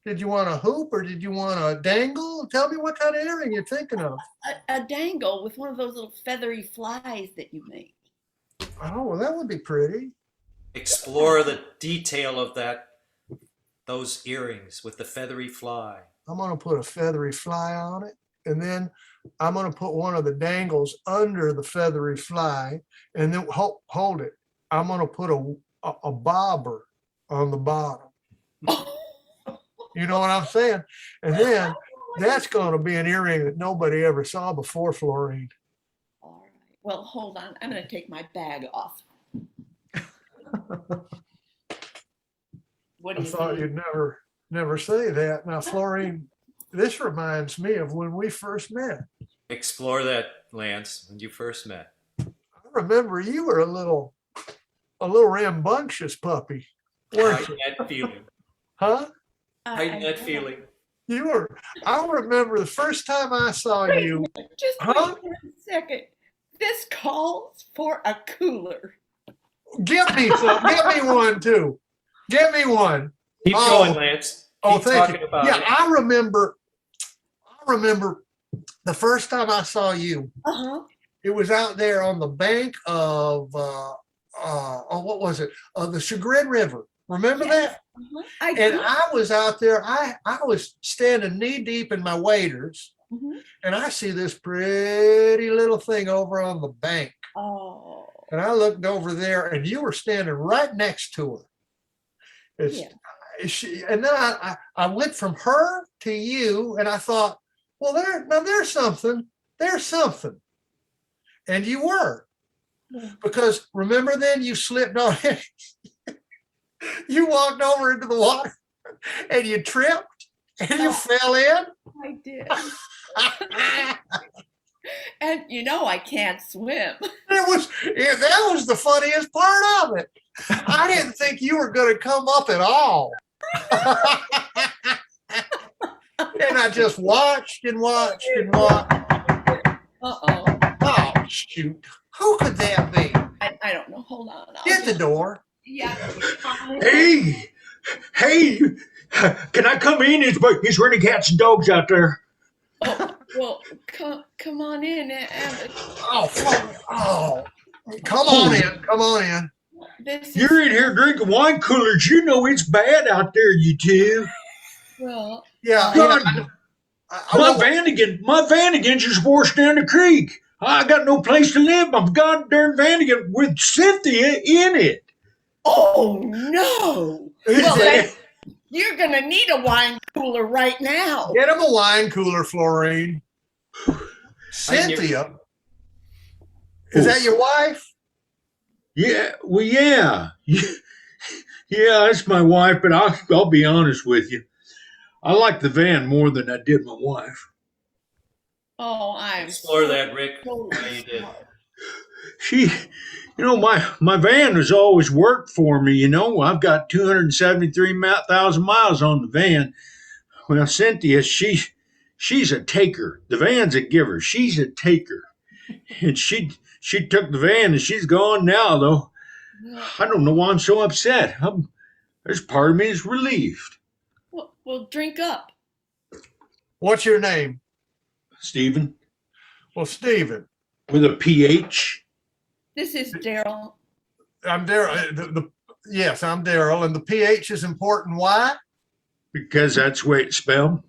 I: Did you want a hoop or did you want a dangle? Tell me what kind of earring you're thinking of.
J: A dangle with one of those little feathery flies that you make.
I: Oh, well, that would be pretty.
B: Explore the detail of those earrings with the feathery fly.
I: I'm going to put a feathery fly on it. And then I'm going to put one of the dangles under the feathery fly and then hold it. I'm going to put a bobber on the bottom. You know what I'm saying? And then that's going to be an earring that nobody ever saw before, Florine.
J: All right. Well, hold on. I'm going to take my bag off. What do
I: I
J: you
I: thought
J: think?
I: you'd never say that. Now, Florine, this reminds me of when we first met.
B: Explore that, Lance, when you first met.
I: I remember you were a little rambunctious puppy, weren't
B: Hide
I: you?
B: that feeling.
I: Huh?
B: Hide that feeling.
I: You were. I remember the first time I saw you.
J: Just
I: Huh?
J: wait for a second. This calls for a cooler.
I: Give me some. Give me one too. Give me one.
B: Keep going, Lance. Keep
I: Thank
B: talking
I: you.
B: about
I: Yeah,
B: it.
I: I remember the first time I saw you. It was out there on the bank of what was it? The Chagrin River. Remember that? And I was out there. I was standing knee deep in my waders, and I see this pretty little thing over on the bank.
J: Oh.
I: And I looked over there, and you were standing right next to her. And then I went from her to you, and I thought, well, there's something. There's something. And you were. Because remember then you slipped on it. You walked over into the water and you tripped and you fell in.
J: I did. And you know I can't swim.
I: That was the funniest part of it. I didn't think you were going to come up at all. And I just watched and watched and watched.
J: Uh-oh.
I: Oh, shoot. Who could that be?
J: I don't know. Hold on.
I: Get the door.
J: Yeah.
C: Hey, can I come in? It's raining cats and dogs out there.
J: Oh, well, come on in.
I: Come on in. Come on in.
C: You're in here drinking wine coolers. You know it's bad out there, you two.
J: Well,
C: God, my Vanagons just washed down the creek. I got no place to live. My goddamn Vanagon with Cynthia in it.
J: Oh, no. Well, you're going to need a wine cooler right now.
I: Get him a wine cooler, Florine. Cynthia. Is that your wife?
C: Yeah, well, yeah. Yeah, that's my wife, but I'll be honest with you. I like the van more than I did my wife.
J: Oh, I'm
B: Explore that, Rick.
J: so
B: How you did.
C: She, my van has always worked for me, I've got 273,000 miles on the van. Well, Cynthia, she's a taker. The van's a giver. She's a taker. And she took the van and she's gone now, though. I don't know why I'm so upset. There's part of me is relieved.
J: Well, drink up.
I: What's your name?
C: Stephen,
I: Well, Stephen,
C: with a PH.
J: This is Daryl.
I: I'm Daryl. Yes, I'm Daryl, and the PH is important. Why?
C: Because that's the way it's spelled.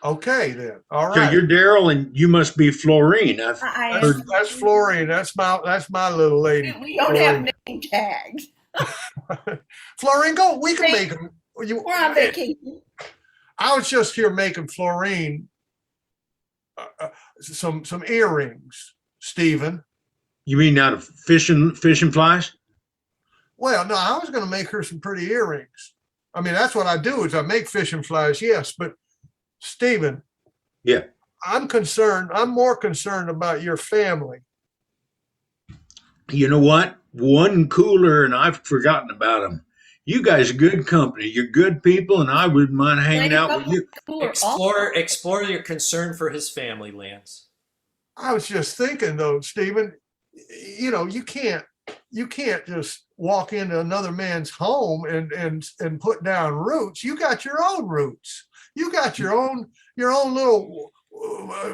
I: Okay, then. All
C: So
I: right.
C: you're Daryl, and you must be Florine. I've
J: I
C: heard.
I: That's Florine. That's my little lady.
J: We don't have name tags.
I: Florine, go. We can make them.
J: We're on vacation.
I: I was just here making Florine some earrings, Stephen.
C: You mean out of fishing flies?
I: Well, no, I was going to make her some pretty earrings. I mean, that's what I do is I make fishing flies, yes. But Stephen,
C: Yeah.
I: I'm more concerned about your family.
C: You know what? One cooler, and I've forgotten about them. You guys are good company. You're good people, and I wouldn't mind hanging out with you.
B: Explore your concern for his family, Lance.
I: I was just thinking though, Stephen, you can't just walk into another man's home and put down roots. You got your own roots. You got your own little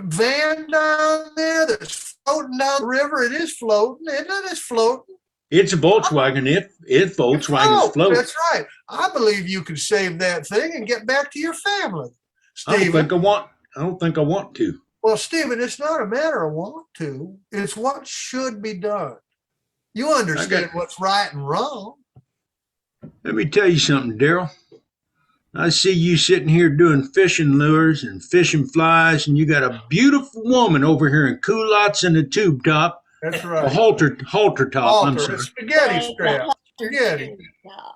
I: van down there that's floating down the river. It is floating, isn't it? It's floating.
C: It's a Volkswagen. If Volkswagen's float.
I: That's right. I believe you can save that thing and get back to your family,
C: I don't
I: Stephen.
C: think I want to.
I: Well, Stephen, it's not a matter of want to. It's what should be done. You understand what's right and wrong.
C: Let me tell you something, Daryl. I see you sitting here doing fishing lures and fishing flies, and you got a beautiful woman over here in culottes and a tube top.
I: That's right.
C: A halter top. I'm sorry.
I: A spaghetti strap. Spaghetti.
C: Right.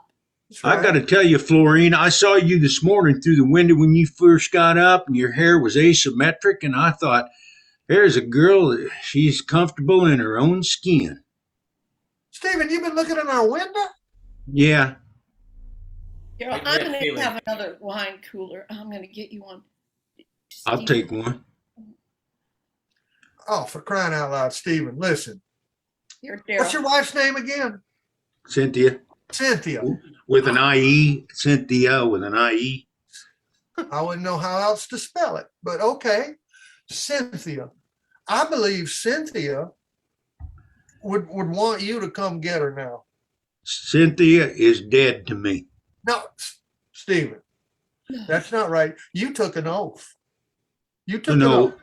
C: I got to tell you, Florine, I saw you this morning through the window when you first got up, and your hair was asymmetric, and I thought, there's a girl, she's comfortable in her own skin.
I: Stephen, you've been looking in our window?
C: Yeah.
J: Daryl, I'm going to have another wine cooler. I'm going to get you one.
C: I'll take one.
I: Oh, for crying out loud, Stephen, listen.
J: You're Daryl.
I: What's your wife's name again?
C: Cynthia.
I: Cynthia.
C: With an IE. Cynthia with an IE.
I: I wouldn't know how else to spell it, but okay. Cynthia. I believe Cynthia would want you to come get her now.
C: Cynthia is dead to me.
I: No, Stephen, that's not right. You took an oath. You took an oath.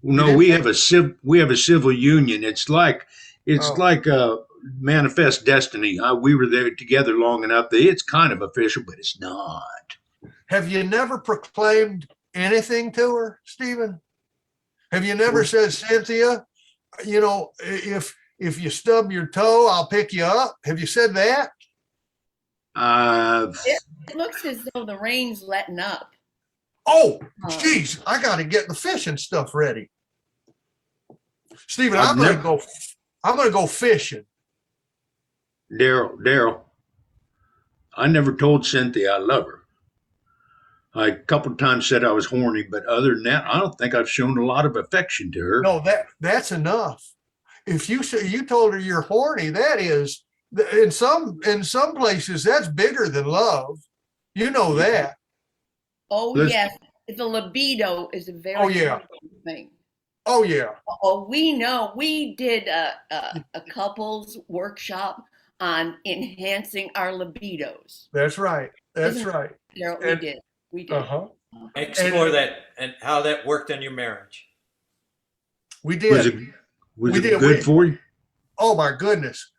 C: No, we have a civil union. It's like a manifest destiny. We were there together long enough that it's kind of official, but it's not.
I: Have you never proclaimed anything to her, Stephen? Have you never said, Cynthia, if you stub your toe, I'll pick you up? Have you said that?
J: It looks as though the rain's letting up.
I: Oh, geez, I got to get the fishing stuff ready. Stephen, I'm going to go fishing.
C: Daryl, I never told Cynthia I love her. I a couple of times said I was horny, but other than that, I don't think I've shown a lot of affection to her.
I: No, that's enough. If you told her you're horny, that is in some places that's bigger than love. You know that.
J: Oh, yes. The libido is a very important thing.
I: Oh, yeah.
J: Oh, we know. We did a couples workshop on enhancing our libidos.
I: That's right. That's right.
J: Yeah, we did.
I: Uh-huh.
B: Explore that and how that worked on your marriage.
I: We did.
C: Was it good for you?
I: Oh, my goodness.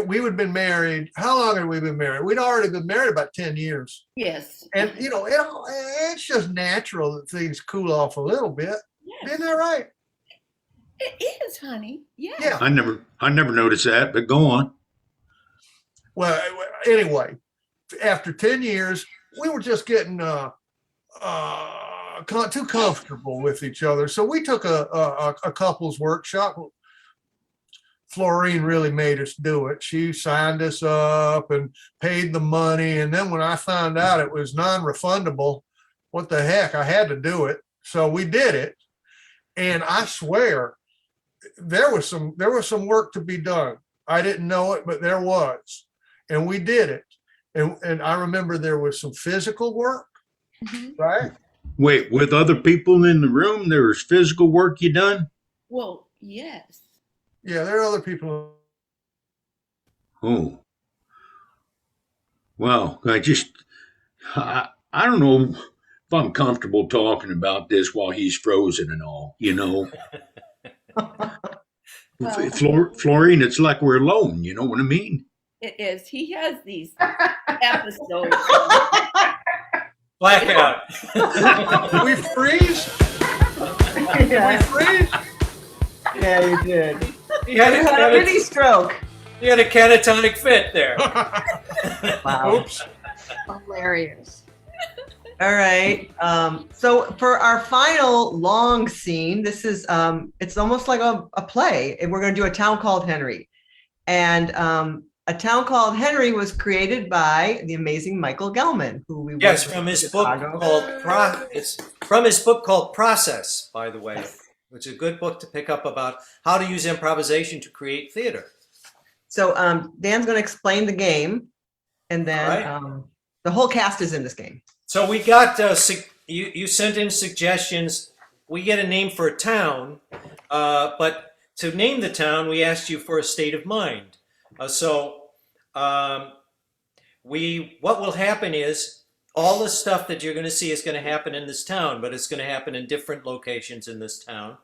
I: We would have been married. How long had we been married? We'd already been married about 10 years.
J: Yes.
I: And, it's just natural that things cool off a little bit. Yes. Isn't that right?
J: It is, honey.
I: Yeah.
C: I never noticed that, but go on.
I: Well, anyway, after 10 years, we were just getting too comfortable with each other. So we took a couples workshop. Florine really made us do it. She signed us up and paid the money. And then when I found out it was non-refundable, what the heck, I had to do it. So we did it. And I swear there was some work to be done. I didn't know it, but there was. And we did it. And I remember there was some physical work, right?
C: Wait, with other people in the room, there was physical work you done?
J: Well, yes.
I: Yeah, there are other people.
C: Oh, well, I don't know if I'm comfortable talking about this while he's frozen and all, you know. Florine, it's like we're alone, you know what I mean?
J: It is. He has these episodes.
B: Blackout.
I: We freeze?
A: Yeah.
I: We freeze?
A: Yeah, you did.
B: He had,
A: You had a mini stroke.
B: he had a catatonic fit there.
A: Wow.
I: Oops.
F: Hilarious.
A: All right. So for our final long scene, this is it's almost like a play. And we're going to do A Town Called Henry. And A Town Called Henry was created by the amazing Michael Gelman, who we
B: Yes,
A: worked
B: from
A: with
B: his
A: in
B: book
A: Chicago.
B: it's from his book called Process, by the way, which is a good book to pick up about how to use improvisation to create theater.
A: So Dan's going to explain the game, and then
B: All right.
A: the whole cast is in this game.
B: So we got you sent in suggestions. We get a name for a town, but to name the town, we asked you for a state of mind. What will happen is all the stuff that you're going to see is going to happen in this town, but it's going to happen in different locations in this town.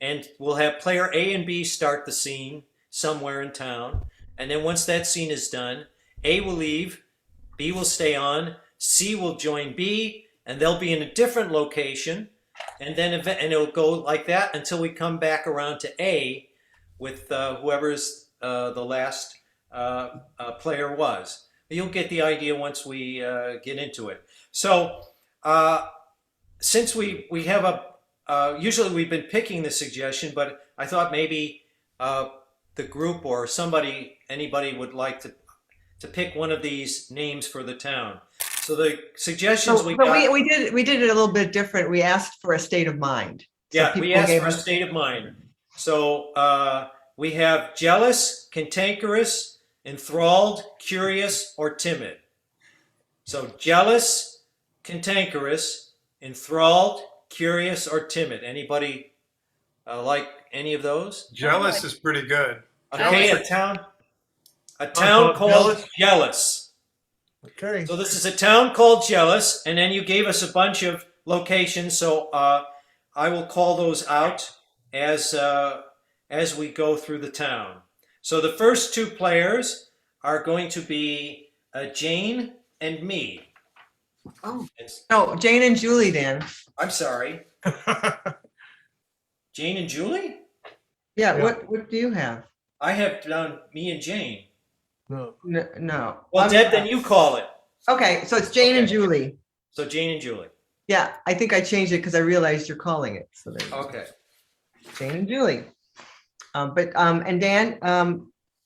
B: And we'll have player A and B start the scene somewhere in town. And then once that scene is done, A will leave, B will stay on, C will join B, and they'll be in a different location. And then it'll go like that until we come back around to A with whoever's the last player was. You'll get the idea once we get into it. So since we have usually we've been picking the suggestion, but I thought maybe the group or anybody would like to pick one of these names for the town. So the suggestions
A: So,
B: we
A: but
B: got.
A: we did it a little bit different. We asked for a state of mind. So
B: Yeah, we
A: people
B: asked
A: gave
B: for a
A: us-
B: state of mind. So we have jealous, cantankerous, enthralled, curious, or timid. So jealous, cantankerous, enthralled, curious, or timid. Anybody like any of those?
H: Jealous is pretty good.
B: Okay,
H: Jealous.
B: a town called Jealous.
I: Okay.
B: So this is a town called Jealous, and then you gave us a bunch of locations. So I will call those out as we go through the town. So the first two players are going to be Jane and me.
F: Oh.
A: Oh, Jane and Julie, Dan.
B: I'm sorry, Jane and Julie.
A: Yeah,
I: Yeah.
A: what do you have?
B: I have down me and Jane.
I: No.
A: No.
B: Well, Deb, then you call it.
A: Okay, so it's Jane and
B: Okay.
A: Julie.
B: So Jane and Julie.
A: Yeah, I think I changed it because I realized you're calling it. So there you go.
B: Okay.
A: Jane and Julie. And Dan,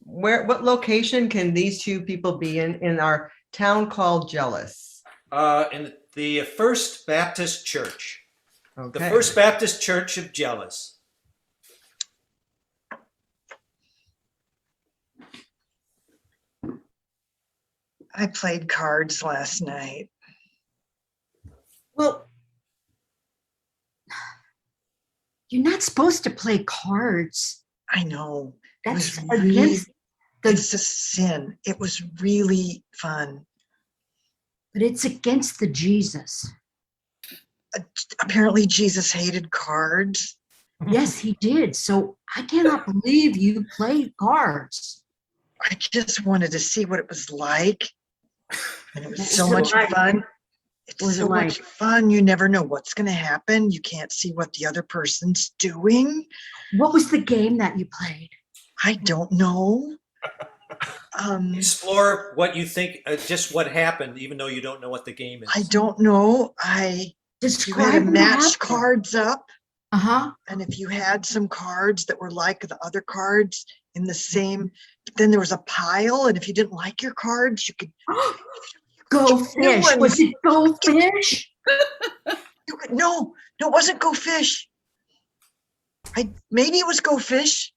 A: what location can these two people be in our town called Jealous?
B: In the First Baptist Church.
A: Okay.
B: The First Baptist Church of Jealous.
G: I played cards last night.
F: Well, you're not supposed to play cards.
G: I know. It
F: That's
G: was really,
F: against the,
G: it's a sin. It was really fun.
F: but it's against the Jesus.
G: Apparently Jesus hated cards.
F: Yes, he did. So I cannot believe you played cards.
G: I just wanted to see what it was like. And it was
F: What
G: so
F: was it
G: much
F: like?
G: fun.
F: What
G: It's
F: was it
G: so much
F: like?
G: fun. You never know what's going to happen. You can't see what the other person's doing.
F: What was the game that you played?
G: I don't know.
B: Explore what you think, just what happened, even though you don't know what the game is.
G: I don't know. You
F: Describe
G: had to
F: what
G: match
F: happened.
G: cards up.
F: Uh-huh.
G: And if you had some cards that were like the other cards in the same, then there was a pile. And if you didn't like your cards, you could,
F: Go
G: New
F: fish.
G: ones.
F: Was it go fish?
G: no, it wasn't go fish. Maybe it was go fish.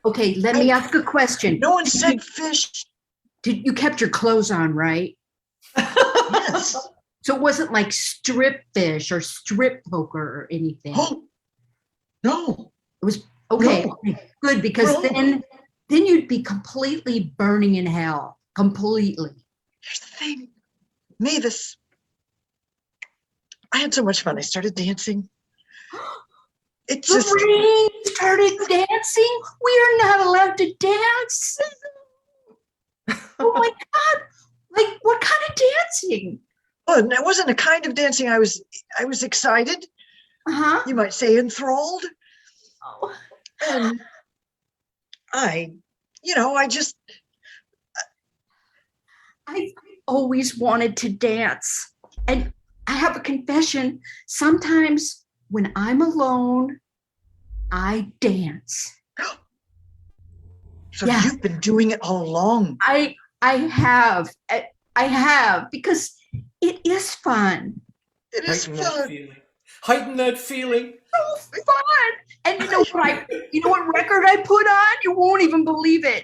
F: Okay, let me ask a question.
G: No one said fish.
F: Did you kept your clothes on, right?
G: Yes.
F: So it wasn't like strip fish or strip poker or anything.
G: Oh, no.
F: It was okay,
G: No.
F: okay, good, because
G: No.
F: then you'd be completely burning in hell. Completely.
G: Here's the thing, Mavis. I had so much fun. I started dancing. It just
F: Lorraine started dancing. We are not allowed to dance. Oh my God. Like, what kind of dancing?
G: oh, and it wasn't a kind of dancing. I was excited.
F: Uh-huh.
G: You might say enthralled.
F: Oh.
G: And I just
F: I always wanted to dance. And I have a confession. Sometimes when I'm alone, I dance.
G: so
F: Yeah.
G: you've been doing it all along.
F: I have because it is fun.
G: It is
B: Heighten that
G: fun.
B: feeling. Heighten that feeling.
F: So fun. And you know what record I put on? You won't even believe it.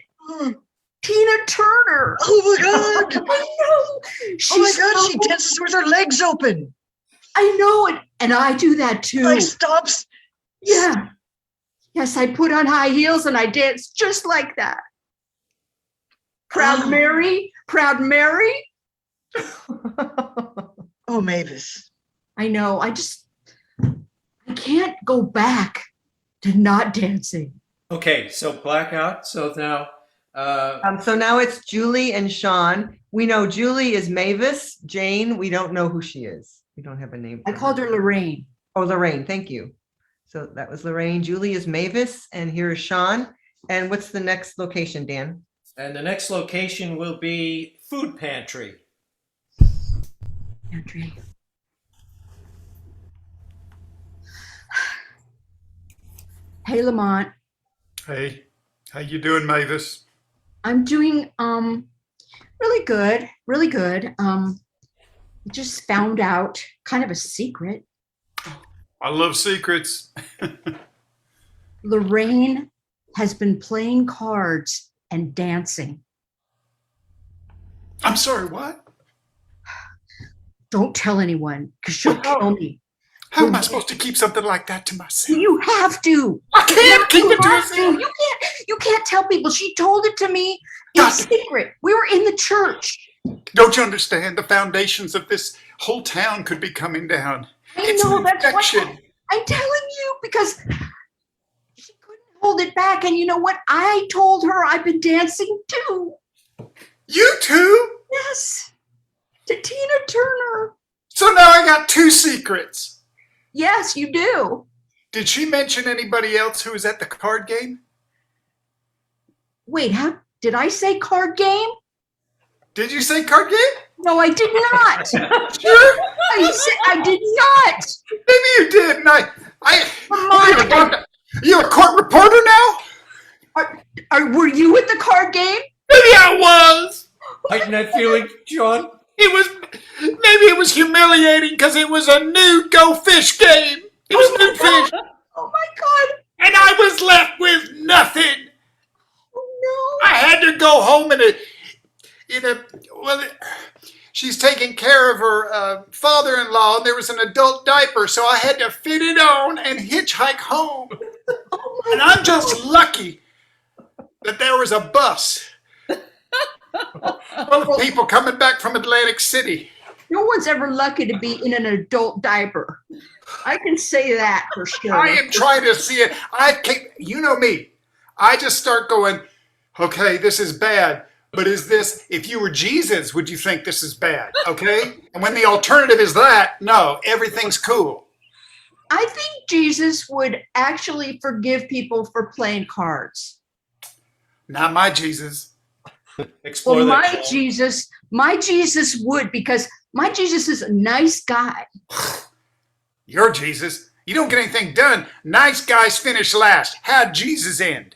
F: Tina Turner.
G: Oh my God.
F: I know.
G: Oh my God,
F: so-
G: she dances with her legs open.
F: I know it. And I do that too.
G: Like stops.
F: Yeah. Yes, I put on high heels and I dance just like that. Proud
G: Oh.
F: Mary, proud Mary.
G: Oh, Mavis.
F: I know. I can't go back to not dancing.
B: Okay, so blackout. So now,
A: So now it's Julie and Sean. We know Julie is Mavis. Jane, we don't know who she is. We don't have a name.
F: I called her Lorraine.
A: Oh, Lorraine, thank you. So that was Lorraine. Julie is Mavis, and here is Sean. And what's the next location, Dan?
B: and the next location will be food pantry.
F: Andrea. Hey, Lamont.
H: Hey, how you doing, Mavis?
F: I'm doing really good, really good. I just found out kind of a secret.
H: I love secrets.
F: Lorraine has been playing cards and dancing.
H: I'm sorry, what?
F: Don't tell anyone because she'll kill me.
H: How am I supposed to keep something like that to myself?
F: You have to.
H: I can't keep
F: You
H: it to
F: have to.
H: myself.
F: You can't tell people. She told it to me in
H: God.
F: secret. We were in the church.
H: Don't you understand? The foundations of this whole town could be coming down.
F: I
H: It's
F: know
H: an
F: that's what
H: infection.
F: I'm telling you because she couldn't hold it back. And you know what? I told her I've been dancing too.
H: You too?
F: Yes, to Tina Turner.
H: So now I got two secrets.
F: Yes, you do.
H: Did she mention anybody else who was at the card game?
F: Wait, how did I say card game?
H: Did you say card game?
F: No, I did not.
H: Sure.
F: I did not.
H: Maybe you did. And
F: Lamont,
H: you're a court reporter now?
F: were you at the card game?
H: Maybe I was.
B: Heighten that feeling, Sean.
H: Maybe it was humiliating because it was a nude go fish game. It was nude fish.
F: Oh my God.
H: And I was left with nothing.
F: Oh
H: I had to go home she's taking care of her father-in-law, and there was an adult diaper, so I had to fit it on and hitchhike home.
F: no. Oh my
H: And I'm just lucky that there was a bus full of people coming back from Atlantic City.
F: No one's ever lucky to be in an adult diaper. I can say that for sure.
H: I am trying to see it. You know me. I just start going, okay, this is bad. But if you were Jesus, would you think this is bad? Okay? And when the alternative is that, no, everything's cool.
F: I think Jesus would actually forgive people for playing cards.
H: Not my Jesus.
B: Explore
F: Well,
B: that.
F: my Jesus would, because my Jesus is a nice guy.
H: Your Jesus. You don't get anything done. Nice guys finish last. How'd Jesus end?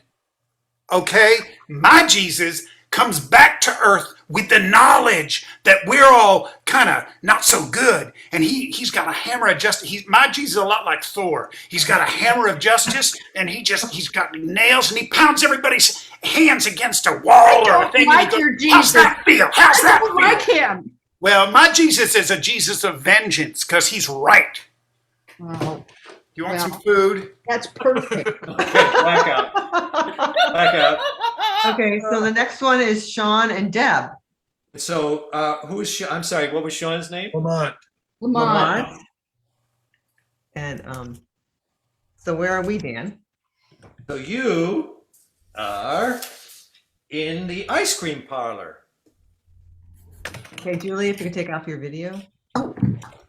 H: Okay? My Jesus comes back to earth with the knowledge that we're all kind of not so good. And he's got a hammer of justice. My Jesus is a lot like Thor. He's got a hammer of justice, and he's got nails, and he pounds everybody's hands against a wall or a thing.
F: Like
H: and he goes,
F: your
H: how's
F: Jesus.
H: that feel? How's
F: I
H: that
F: don't
H: feel?
F: like him.
H: Well, my Jesus is a Jesus of vengeance because he's right.
F: Well,
H: You want
F: Well.
H: some food?
F: that's perfect.
B: Okay, back out. Back out.
A: Okay, so the next one is Sean and Deb.
B: So, I'm sorry, what was Sean's name?
I: Lamont.
F: Lamont.
A: Lamont. And so where are we, Dan?
B: So you are in the ice cream parlor.
A: Okay, Julie, if you could take off your video.
F: Oh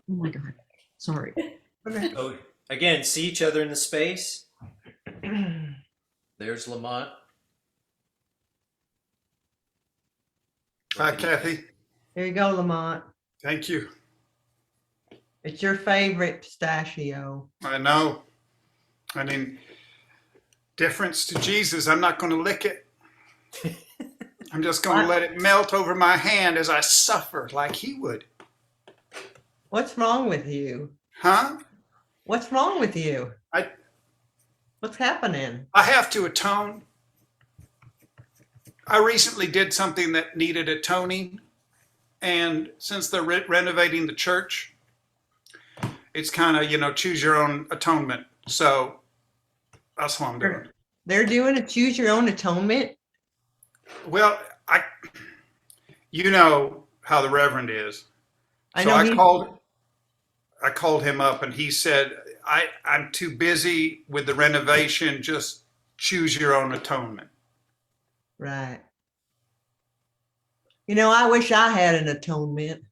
F: my God. Sorry.
A: Okay.
B: So again, see each other in the space. There's Lamont.
H: Hi, Kathy.
A: Here you go, Lamont.
H: Thank you.
A: It's your favorite pistachio.
H: I know. I mean, difference to Jesus, I'm not going to lick it. I'm just going to let it melt over my hand as I suffer like he would.
A: What's wrong with you?
H: Huh?
A: What's wrong with you? What's happening?
H: I have to atone. I recently did something that needed atoning. And since they're renovating the church, it's kind of, choose your own atonement. So that's what I'm doing.
A: They're doing a choose your own atonement.
H: Well, you know how the Reverend is.
A: I
H: So
A: know
H: I called him up and he said, I'm too busy with the renovation. Just choose your own atonement.
A: Right. I wish I had an atonement.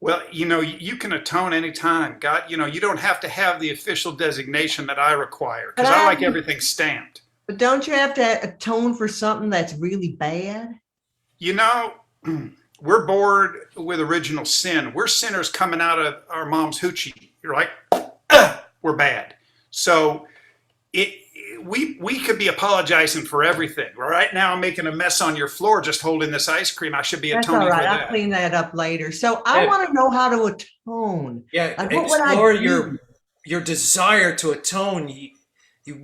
H: Well, you can atone anytime. God, you don't have to have the official designation that I require because
A: But
H: I
A: I-
H: like everything stamped.
A: But don't you have to atone for something that's really bad?
H: We're bored with original sin. We're sinners coming out of our mom's hoochie. You're like, we're bad. So we could be apologizing for everything. Right now I'm making a mess on your floor just holding this ice cream. I should be
A: That's
H: atoning
A: all right.
H: for
A: I'll
H: that.
A: clean that up later. So I
B: Yeah.
A: want to know how to atone.
B: Yeah,
A: Like, what would I
B: explore
A: do?
B: your desire to atone. You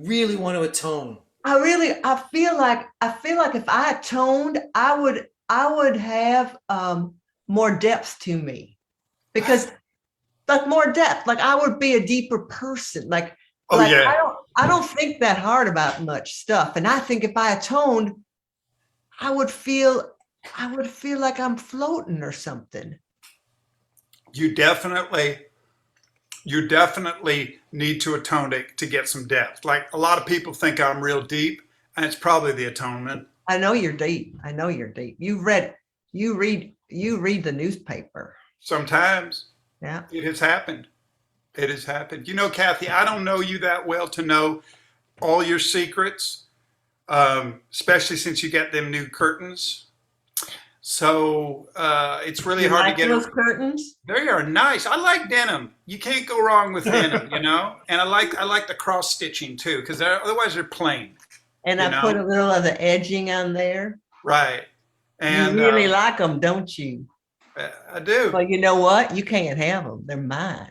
B: really want to atone.
A: I feel like if I atoned, I would have more depth to me, because like more depth, like I would be a deeper person. Like,
H: Oh,
A: like
H: yeah.
A: I don't think that hard about much stuff. And I think if I atoned, I would feel like I'm floating or something.
H: You definitely need to atone to get some depth. Like a lot of people think I'm real deep, and it's probably the atonement.
A: I know you're deep. I know you're deep. You read the newspaper.
H: Sometimes
A: Yeah.
H: it has happened. It has happened. Kathy, I don't know you that well to know all your secrets, especially since you get them new curtains. So it's really
A: You
H: hard
A: like
H: to get.
A: those curtains?
H: They are nice. I like denim. You can't go wrong with denim, And I like the cross stitching too, because otherwise they're plain.
A: And I put a little of the edging on there.
H: Right. And
A: you really like them, don't you?
H: I do.
A: Well, you know what? You can't have them. They're mine.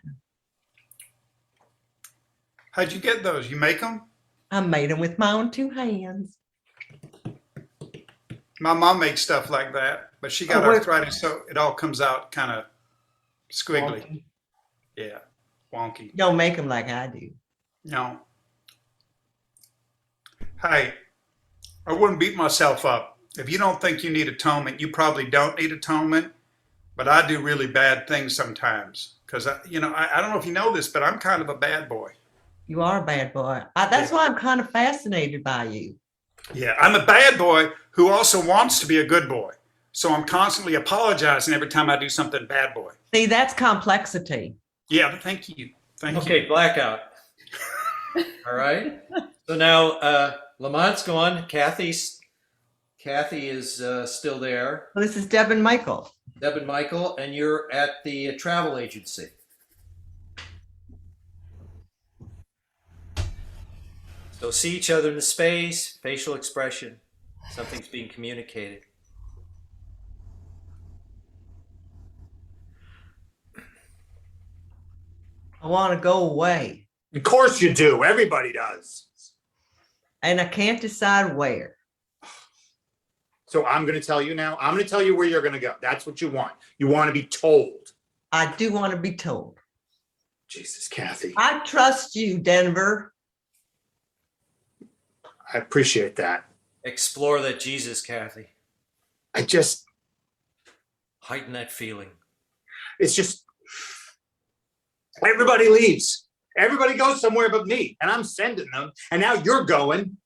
H: How'd you get those? You make them?
A: I made them with my own two hands.
H: My mom makes stuff like that, but she got
A: Oh, wait.
H: arthritis, so it all comes out kind of squiggly.
A: Wonky.
H: Yeah, wonky.
A: Don't make them like I do.
H: No. Hey, I wouldn't beat myself up. If you don't think you need atonement, you probably don't need atonement. But I do really bad things sometimes because I don't know if you know this, but I'm kind of a bad boy.
A: You are a bad boy. That's why I'm kind of fascinated by you.
H: Yeah, I'm a bad boy who also wants to be a good boy. So I'm constantly apologizing every time I do something bad boy.
A: See, that's complexity.
H: Yeah, but thank you. Thank
B: Okay,
H: you.
B: blackout. All right. So now Lamont's gone. Kathy is still there.
A: Well, this is Deb and Michael.
B: Deb and Michael, and you're at the travel agency. So see each other in the space, facial expression. Something's being communicated.
A: I want to go away.
D: Of course you do. Everybody does.
A: And I can't decide where.
D: So I'm going to tell you now. I'm going to tell you where you're going to go. That's what you want. You want to be told.
A: I do want to be told.
D: Jesus, Kathy.
A: I trust you, Denver.
D: I appreciate that.
B: Explore that Jesus, Kathy.
D: I just,
B: Heighten that feeling.
D: it's just, everybody leaves. Everybody goes somewhere but me, and I'm sending them. And now you're going.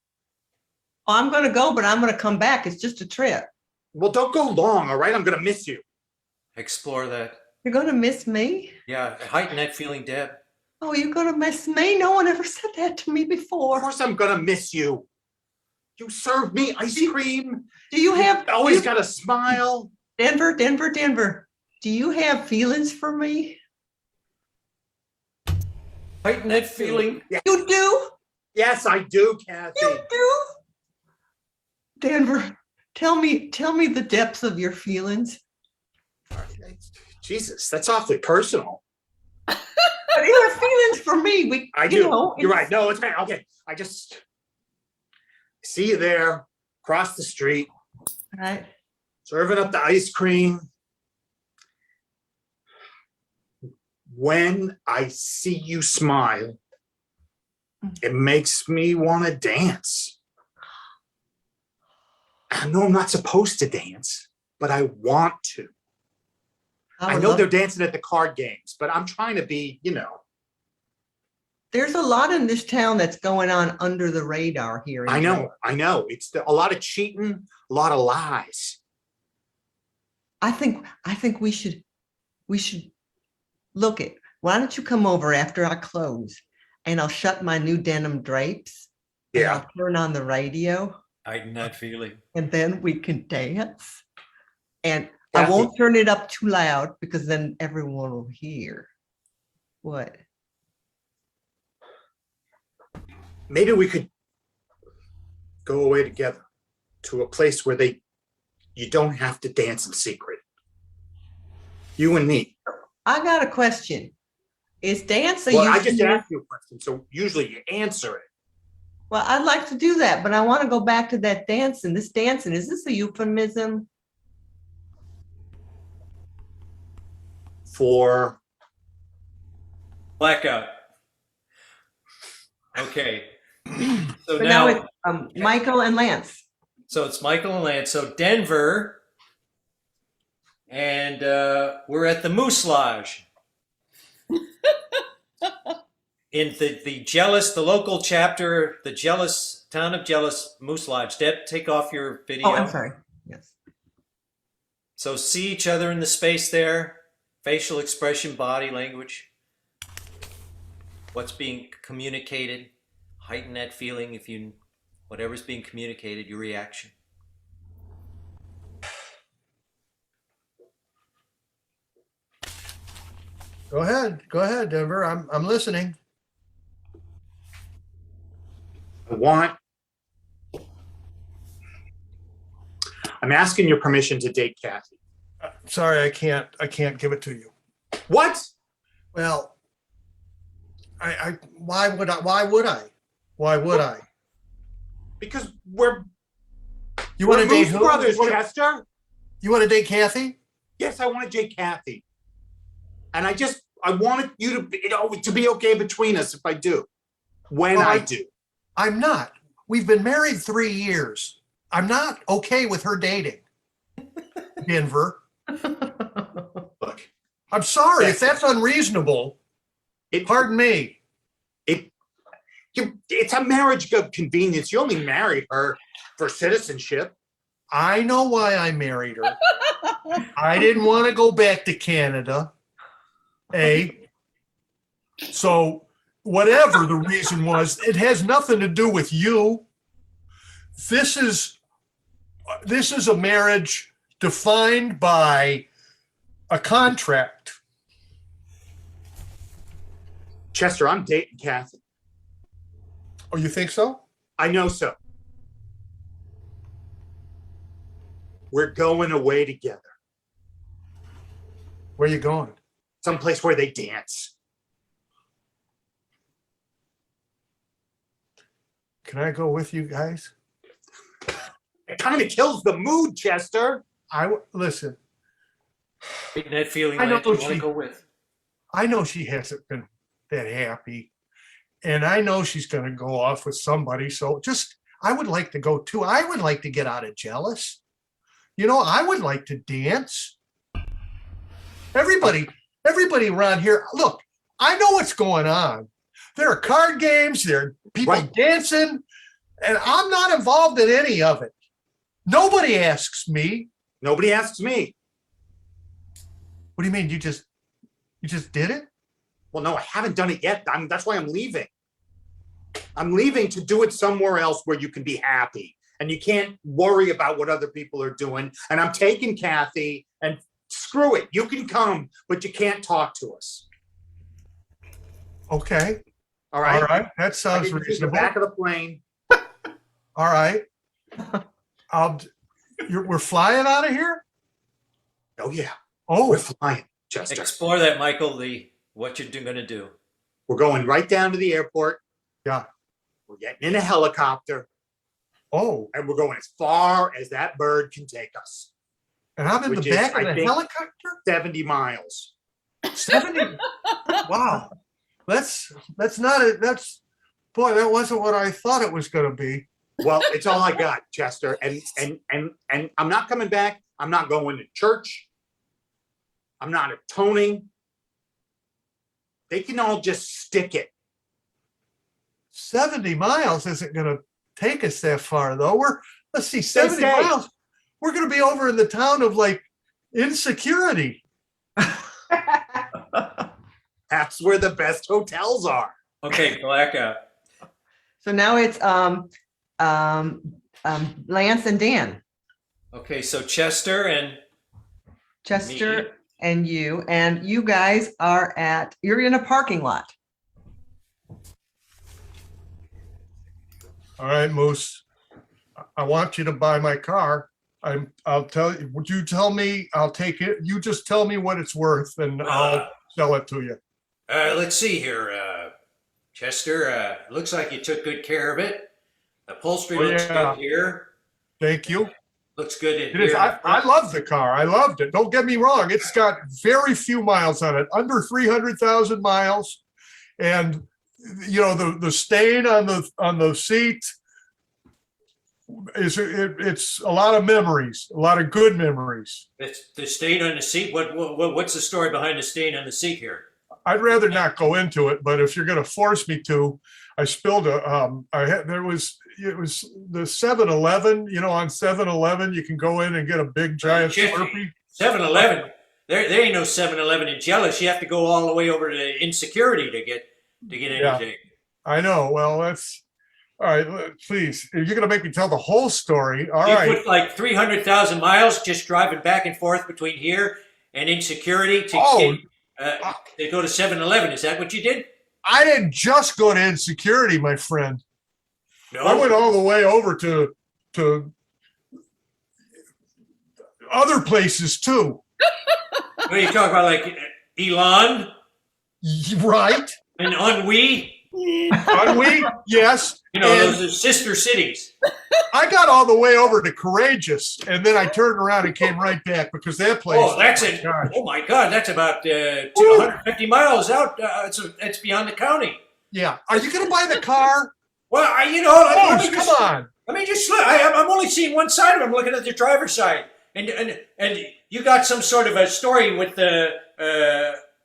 A: I'm going to go, but I'm going to come back. It's just a trip.
D: Well, don't go long, all right? I'm going to miss you.
B: Explore that.
A: You're going to miss me?
B: Yeah, heighten that feeling, Deb.
A: Oh, you're going to miss me? No one ever said that to me
D: Of
A: before.
D: course I'm going to miss you. You served me ice cream.
A: Do you have
D: Always got a smile.
A: Denver? Do you have feelings for me?
B: Heighten that feeling.
A: You do?
D: Yes, I do, Kathy.
A: You do? Denver, tell me the depths of your feelings.
D: Jesus, that's awfully personal.
A: But your feelings for me.
D: I do. You're right. No, it's fine. Okay. I just see you there across the street,
A: Right.
D: serving up the ice cream. When I see you smile, it makes me want to dance. I know I'm not supposed to dance, but I want to. I know they're dancing at the card games, but I'm trying to be,
A: There's a lot in this town that's going on under the radar here.
D: I know. It's a lot of cheating, a lot of lies.
A: I think we should look at, why don't you come over after I close and I'll shut my new denim drapes. And
D: Yeah.
A: I'll turn on the radio
B: Heighten that feeling.
A: and then we can dance. And I
D: Kathy.
A: won't turn it up too loud because then everyone will hear. What?
D: Maybe we could go away together to a place where you don't have to dance in secret. You and me.
A: I got a question. Is dance a
D: Well, I just
A: usually-
D: asked you a question, so usually you answer it.
A: Well, I'd like to do that, but I want to go back to that dancing. This dancing, is this a euphemism?
D: For
B: Blackout. Okay. So
A: But now
B: now,
A: it's Michael and Lance.
B: so it's Michael and Lance. So Denver, and we're at the Moose Lodge. In the local chapter, the town of Jealous Moose Lodge. Deb, take off your video.
A: Oh, I'm sorry. Yes.
B: So see each other in the space there, facial expression, body language, what's being communicated, heighten that feeling whatever's being communicated, your reaction.
I: Go ahead, Denver. I'm listening.
D: I'm asking your permission to date Kathy.
I: Sorry, I can't give it to you.
D: What?
I: Well, why would I?
D: Because
I: You
D: we're
I: want to date
D: Moose
I: who?
D: Brothers, Chester.
I: You want to date Kathy?
D: Yes, I want to date Kathy. And I wanted you to be okay between us if I do. When
I: Well,
D: I do.
I: I'm not. We've been married 3 years. I'm not okay with her dating. Denver.
D: Look,
I: I'm sorry if that's unreasonable. Pardon me.
D: it's a marriage of convenience. You only married her for citizenship.
I: I know why I married her. I didn't want to go back to Canada. So whatever the reason was, it has nothing to do with you. This is a marriage defined by a contract.
D: Chester, I'm dating Kathy.
I: Oh, you think so?
D: I know so. We're going away together.
I: Where are you going?
D: Someplace where they dance.
I: Can I go with you guys?
D: It kind of kills the mood, Chester.
I: Listen.
B: Getting that feeling
I: I know
B: like you want to
I: she-
B: go with.
I: I know she hasn't been that happy, and I know she's going to go off with somebody. So I would like to go too. I would like to get out of jealous. I would like to dance. Everybody around here, look, I know what's going on. There are card games, there are people dancing, and I'm not involved in any of it. Nobody asks me.
D: Nobody asks me.
I: What do you mean? You just did it?
D: Well, no, I haven't done it yet. That's why I'm leaving. I'm leaving to do it somewhere else where you can be happy and you can't worry about what other people are doing. And I'm taking Kathy, and screw it. You can come, but you can't talk to us.
I: Okay.
D: All right.
I: All right. That
D: I
I: sounds
D: can see the
I: reasonable.
D: back of the plane.
I: All right. We're flying out of here?
D: Oh, yeah.
I: Oh,
D: We're flying, Chester.
B: Explore that, Michael. What you're going to do.
D: We're going right down to the airport.
I: yeah.
D: We're getting in a helicopter,
I: Oh,
D: and we're going as far as that bird can take us.
I: and I'm in the
D: Which is,
I: back of
D: I
I: the
D: think-
I: helicopter?
D: 70 miles.
I: 70? Wow. That's not it. Boy, that wasn't what I thought it was going to be.
D: Well, it's all I got, Chester. And I'm not coming back. I'm not going to church. I'm not atoning. They can all just stick it.
I: 70 miles isn't going to take us that far, though. Let's see, 70
D: say.
I: miles. We're going to be over in the town of like Insecurity.
D: That's where the best hotels are.
B: Okay, blackout.
A: So now it's Lance and Dan.
B: Okay, so Chester and
A: Chester
B: Me.
A: and you guys you're in a parking lot.
I: All right, Moose. I want you to buy my car. I'll tell you. Would you tell me? I'll take it. You just tell me what it's worth, and I'll sell it to you.
B: let's see here, Chester. Looks like you took good care of it. Upholstery looks
I: yeah.
B: good here.
I: Thank you.
B: Looks good in
I: It is.
B: here.
I: I love the car. I loved it. Don't get me wrong. It's got very few miles on it, under 300,000 miles, and the stain on the seat it's a lot of memories, a lot of good memories.
B: It's the stain on the seat. What's the story behind the stain on the seat here?
I: I'd rather not go into it, but if you're going to force me to, I spilled it was the 7-Eleven, on 7-Eleven, you can go in and get a big giant Slurpee.
B: 7-Eleven. There ain't no 7-Eleven in Jealous. You have to go all the way over to Insecurity to get anything.
I: I know. Well, that's all right. Please, if you're going to make me tell the whole story. All
B: you
I: right.
B: put like 300,000 miles just driving back and forth between here and Insecurity to go to 7-Eleven. Is that what you did?
I: I didn't just go to Insecurity, my friend.
B: No.
I: I went all the way over to other places too.
B: What are you talking about, like Elon
I: Right?
B: and Ennui?
I: Ennui? Yes.
B: Those are sister cities.
I: I got all the way over to Courageous, and then I turned around and came right back because that place.
B: Oh, that's it.
I: God.
B: Oh my God, that's about 250 miles out. It's beyond the county.
I: Yeah. Are you going to buy the car?
B: Well,
I: Oh, come on.
B: Let me just look. I'm only seeing one side of it. I'm looking at the driver's side, and you got some sort of a story with the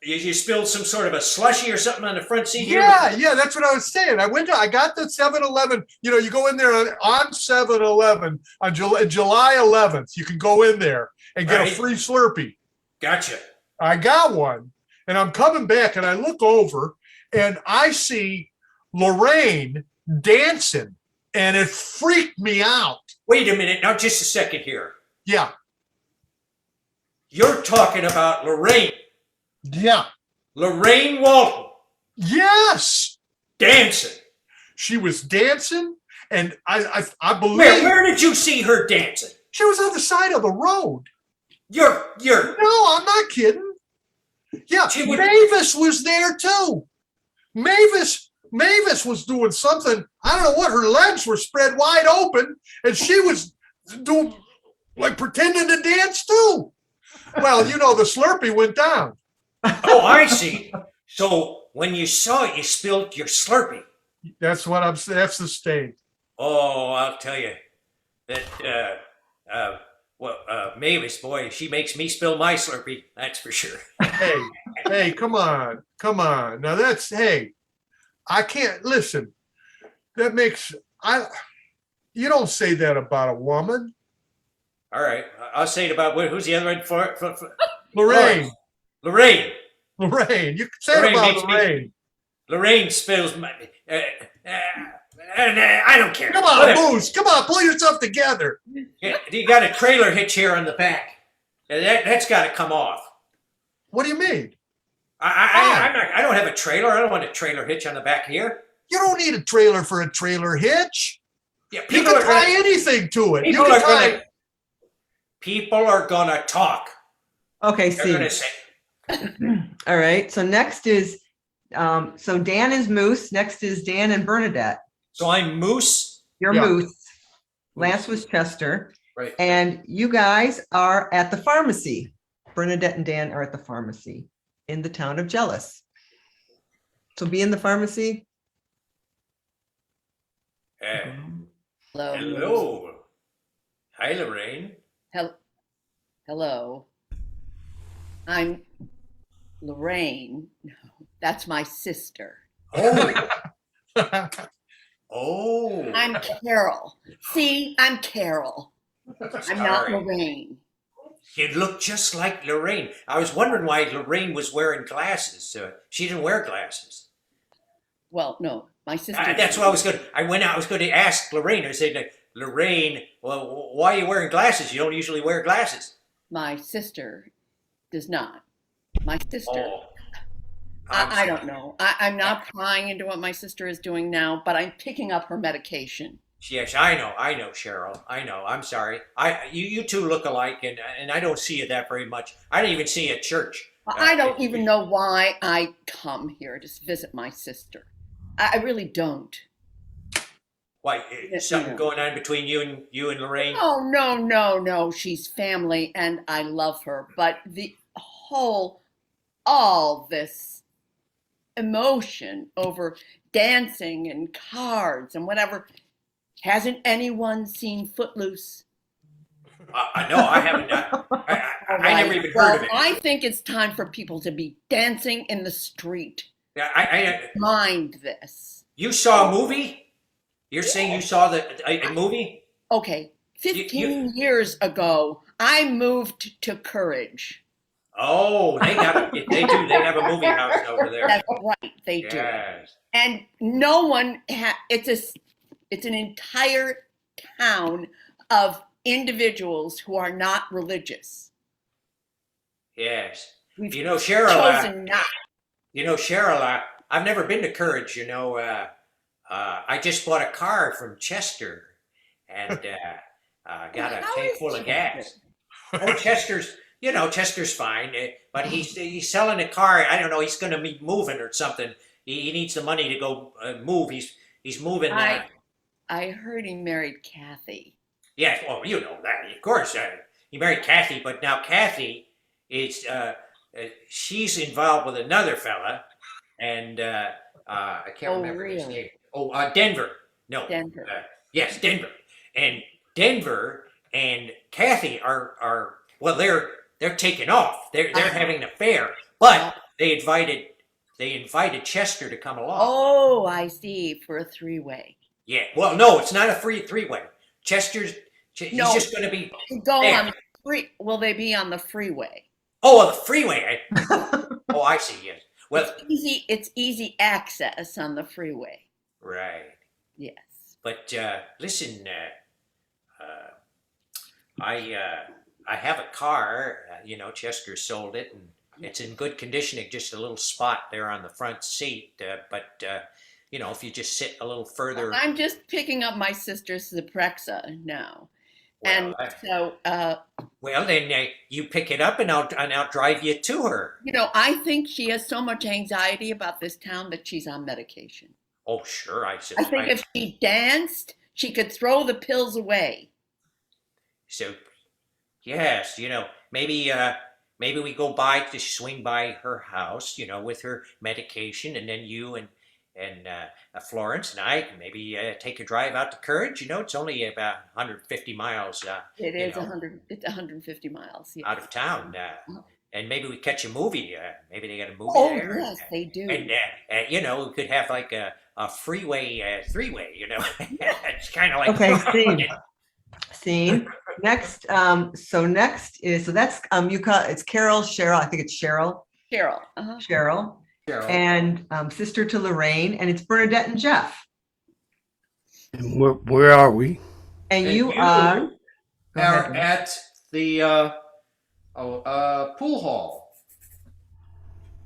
B: you spilled some sort of a slushy or something on the front seat here.
I: Yeah, that's what I was saying. I got the 7-Eleven. You go in there on 7-Eleven on July 11th. You can go in there and get a free Slurpee.
B: Gotcha.
I: I got one, and I'm coming back, and I look over, and I see Lorraine dancing, and it freaked me out.
B: Wait a minute. Now, just a second here.
I: Yeah.
B: You're talking about Lorraine.
I: Yeah.
B: Lorraine Walton.
I: Yes.
B: Dancing.
I: She was dancing, and I believe.
B: Where did you see her dancing?
I: She was on the side of the road.
B: You're.
I: No, I'm not kidding. Yeah,
B: She would-
I: Mavis was there too. Mavis Mavis was doing something. I don't know what. Her legs were spread wide open, and she was doing like pretending to dance too. Well, you know, the Slurpee went down.
B: Oh, I see. So when you saw it, you spilled your Slurpee.
I: That's what I'm saying. That's the stage.
B: Oh, I'll tell you that. Mavis, boy, she makes me spill my Slurpee. That's for sure.
I: Hey, come on. Now that's, hey, I can't listen. That makes, you don't say that about a woman.
B: All right, I'll say it about who's the other one for
I: Lorraine.
B: Lorraine.
I: You said
B: Lorraine
I: about
B: makes me-
I: Lorraine.
B: Lorraine spills my. I don't care.
I: Come on,
B: Whatever.
I: Moose. Come on, pull yourself together.
B: Yeah, you got a trailer hitch here on the back. That's got to come off.
I: What do you mean?
B: I don't have a trailer. I don't want a trailer hitch on the back here.
I: You don't need a trailer for a trailer hitch.
B: Yeah,
I: You can tie anything to it.
B: People are gonna talk.
A: Okay,
B: They're
A: see.
B: gonna say,
A: All right. So next is, so Dan is Moose. Next is Dan and Bernadette.
B: so I'm Moose.
A: You're
I: Yeah.
A: Moose. Lance was Chester.
B: Right.
A: And you guys are at the pharmacy. Bernadette and Dan are at the pharmacy in the town of Jealous. So be in the pharmacy.
J: Hello.
B: Hello. Hi, Lorraine.
J: Hello. I'm Lorraine. No, that's my sister.
B: Oh. Oh.
J: I'm Carol. See, I'm Carol. I'm not
B: Sorry.
J: Lorraine.
B: You look just like Lorraine. I was wondering why Lorraine was wearing glasses. She didn't wear glasses.
J: Well, no, my sister.
B: That's what I was going. I was going to ask Lorraine. I said, Lorraine, well, why are you wearing glasses? You don't usually wear glasses.
J: My sister does not. My sister.
B: Oh.
J: I don't know. I'm not prying into what my sister is doing now, but I'm picking up her medication.
B: Yes, I know, Cheryl. I know. I'm sorry. You two look alike, and I don't see you that very much. I don't even see you at church.
J: I don't even know why I come here to visit my sister. I really don't.
B: Why? Something going on between you and Lorraine?
J: Oh, no. She's family and I love her. But all this emotion over dancing and cards and whatever. Hasn't anyone seen Footloose?
B: No, I haven't. I never even heard of it.
J: I think it's time for people to be dancing in the street. Mind this.
B: You saw a movie? You're saying you saw a movie?
J: Okay, 15 years ago, I moved to Courage.
B: Oh, they do. They have a movie house over there.
J: That's right, they do.
B: Yes.
J: And no one, it's an entire town of individuals who are not religious.
B: Yes.
J: We've
B: You know, Cheryl.
J: chosen not.
B: You know, Cheryl. I've never been to Courage. You know, I just bought a car from Chester, and got a
J: How
B: tank
J: is
B: full of
J: Chester?
B: gas. Oh, Chester's fine, but he's selling a car. I don't know. He's going to be moving or something. He needs the money to go move. He's moving.
J: I heard he married Kathy.
B: Yes, well, you know that, of course. He married Kathy, but now Kathy is she's involved with another fella, and I can't remember his
J: really?
B: name. Oh, Denver. No,
J: Denver.
B: Yes, Denver. And Denver and Kathy are well, they're taking off. They're having an affair, but they invited Chester to come along.
J: Oh, I see, for a three-way.
B: Yeah. Well, no, it's not a three-way. He's just going to be
J: Go
B: there.
J: on the free. Will they be on the freeway?
B: Oh, the freeway. Oh, I see. Yes. Well,
J: It's easy access on the freeway.
B: right.
J: Yes.
B: But listen, I have a car. Chester sold it, and it's in good condition. It's just a little spot there on the front seat. But if you just sit a little further.
J: I'm just picking up my sister's Zyprexa now.
B: Well, well, then you pick it up, and I'll drive you to her.
J: I think she has so much anxiety about this town that she's on medication.
B: Oh, sure. I said.
J: I think if she danced, she could throw the pills away.
B: So, yes, maybe we go by to swing by her house, with her medication, and then you and Florence and I can maybe take a drive out to Courage. It's only about 150 miles.
J: It is 100. It's 150 miles. Yes.
B: Out of town. And maybe we catch a movie. Maybe they got a movie
J: Oh
B: there.
J: yes, they do.
B: And we could have like a freeway three-way. It's kind of like
A: Scene. Next, that's it's Carol, Cheryl. I think it's Cheryl.
J: Cheryl.
A: Cheryl. And sister to Lorraine, and it's Bernadette and Jeff.
E: And where are we?
A: And you are
B: at the pool hall.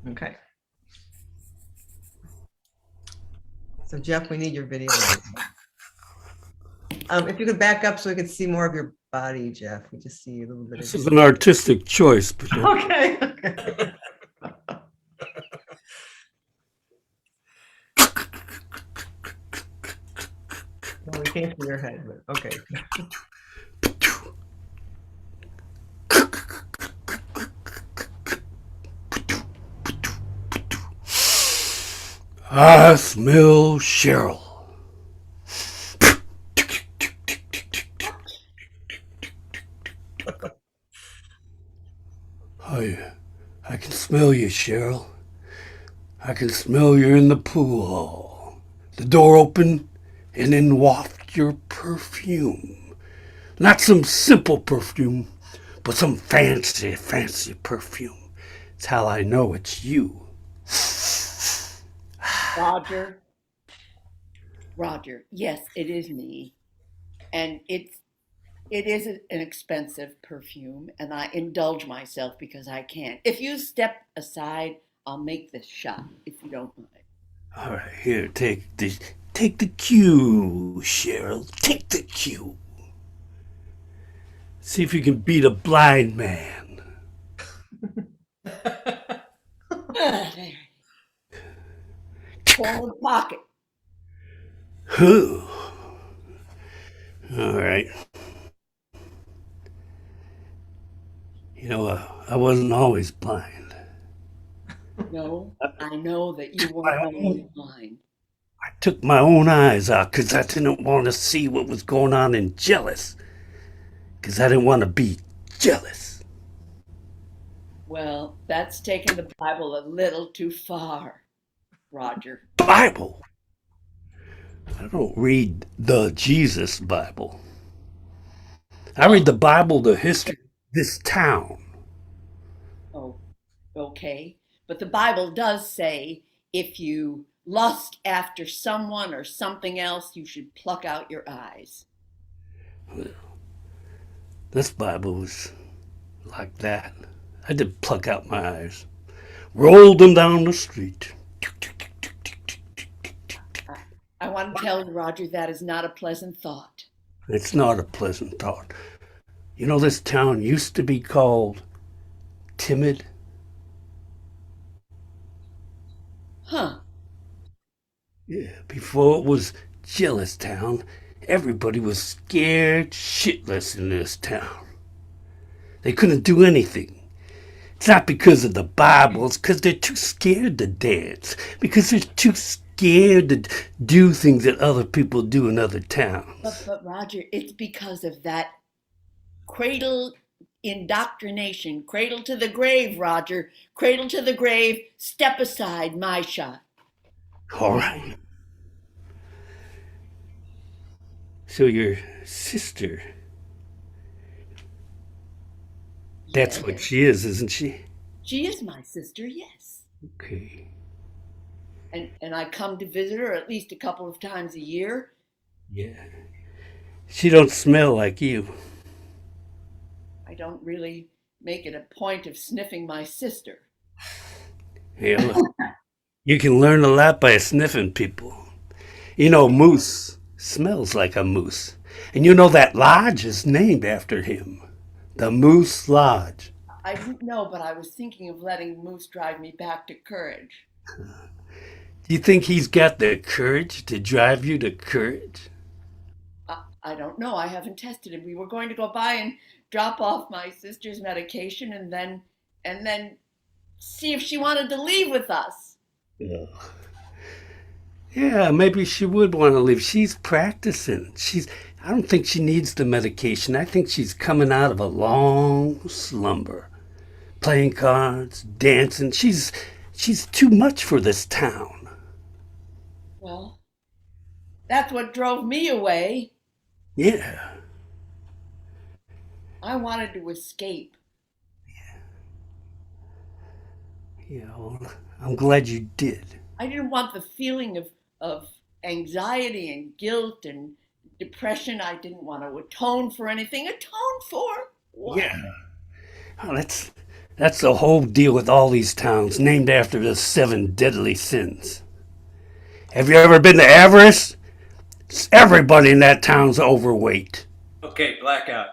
A: Okay. So Jeff, we need your video. If you could back up so we could see more of your body, Jeff. We just see a little bit.
E: This is an artistic choice. But
A: Okay. Well, we can't see your head, but okay.
E: I smell Cheryl. I can smell you, Cheryl. I can smell you in the pool hall. The door open and then waft your perfume. Not some simple perfume, but some fancy, fancy perfume. It's how I know it's you.
J: Roger, yes, it is me. And it is an expensive perfume, and I indulge myself because I can. If you step aside, I'll make this shot, if you don't mind.
E: All right, here, take the cue, Cheryl. Take the cue. See if you can beat a blind man.
J: Pull in the pocket.
E: All right. I wasn't always blind.
J: No, I know that you weren't always blind.
E: I took my own eyes out because I didn't want to see what was going on in Jealous. Because I didn't want to be jealous.
J: Well, that's taking the Bible a little too far, Roger.
E: Bible? I don't read the Jesus Bible. I read the Bible, the history of this town.
J: Oh, okay. But the Bible does say if you lust after someone or something else, you should pluck out your eyes.
E: Well, this Bible was like that. I did pluck out my eyes. Rolled them down the street.
J: I want to tell you, Roger, that is not a pleasant thought.
E: It's not a pleasant thought. This town used to be called Timid.
J: Huh.
E: Yeah, before it was Jealous Town, everybody was scared shitless in this town. They couldn't do anything. It's not because of the Bible, it's because they're too scared to dance. Because they're too scared to do things that other people do in other towns.
J: But Roger, it's because of that cradle indoctrination. Cradle to the grave, Roger. Cradle to the grave. Step aside, my shot.
E: All right. So your sister, that's
J: Yes.
E: what she is, isn't she?
J: She is my sister, yes.
E: Okay.
J: And I come to visit her at least a couple of times a year.
E: Yeah. She don't smell like you.
J: I don't really make it a point of sniffing my sister.
E: Yeah, look, you can learn a lot by sniffing people. Moose smells like a moose. And that lodge is named after him. The Moose Lodge.
J: I didn't know, but I was thinking of letting Moose drive me back to Courage.
E: You think he's got the courage to drive you to courage?
J: I don't know. I haven't tested it. We were going to go by and drop off my sister's medication and then see if she wanted to leave with us.
E: Yeah. Yeah, maybe she would want to leave. She's practicing. I don't think she needs the medication. I think she's coming out of a long slumber. Playing cards, dancing. She's too much for this town.
J: Well, that's what drove me away.
E: Yeah.
J: I wanted to escape.
E: Yeah, well, I'm glad you did.
J: I didn't want the feeling of anxiety and guilt and depression. I didn't want to atone for anything. Atone for what?
E: Yeah. Oh, that's the whole deal with all these towns named after the 7 deadly sins. Have you ever been to Avarice? Everybody in that town's overweight.
B: Okay, blackout.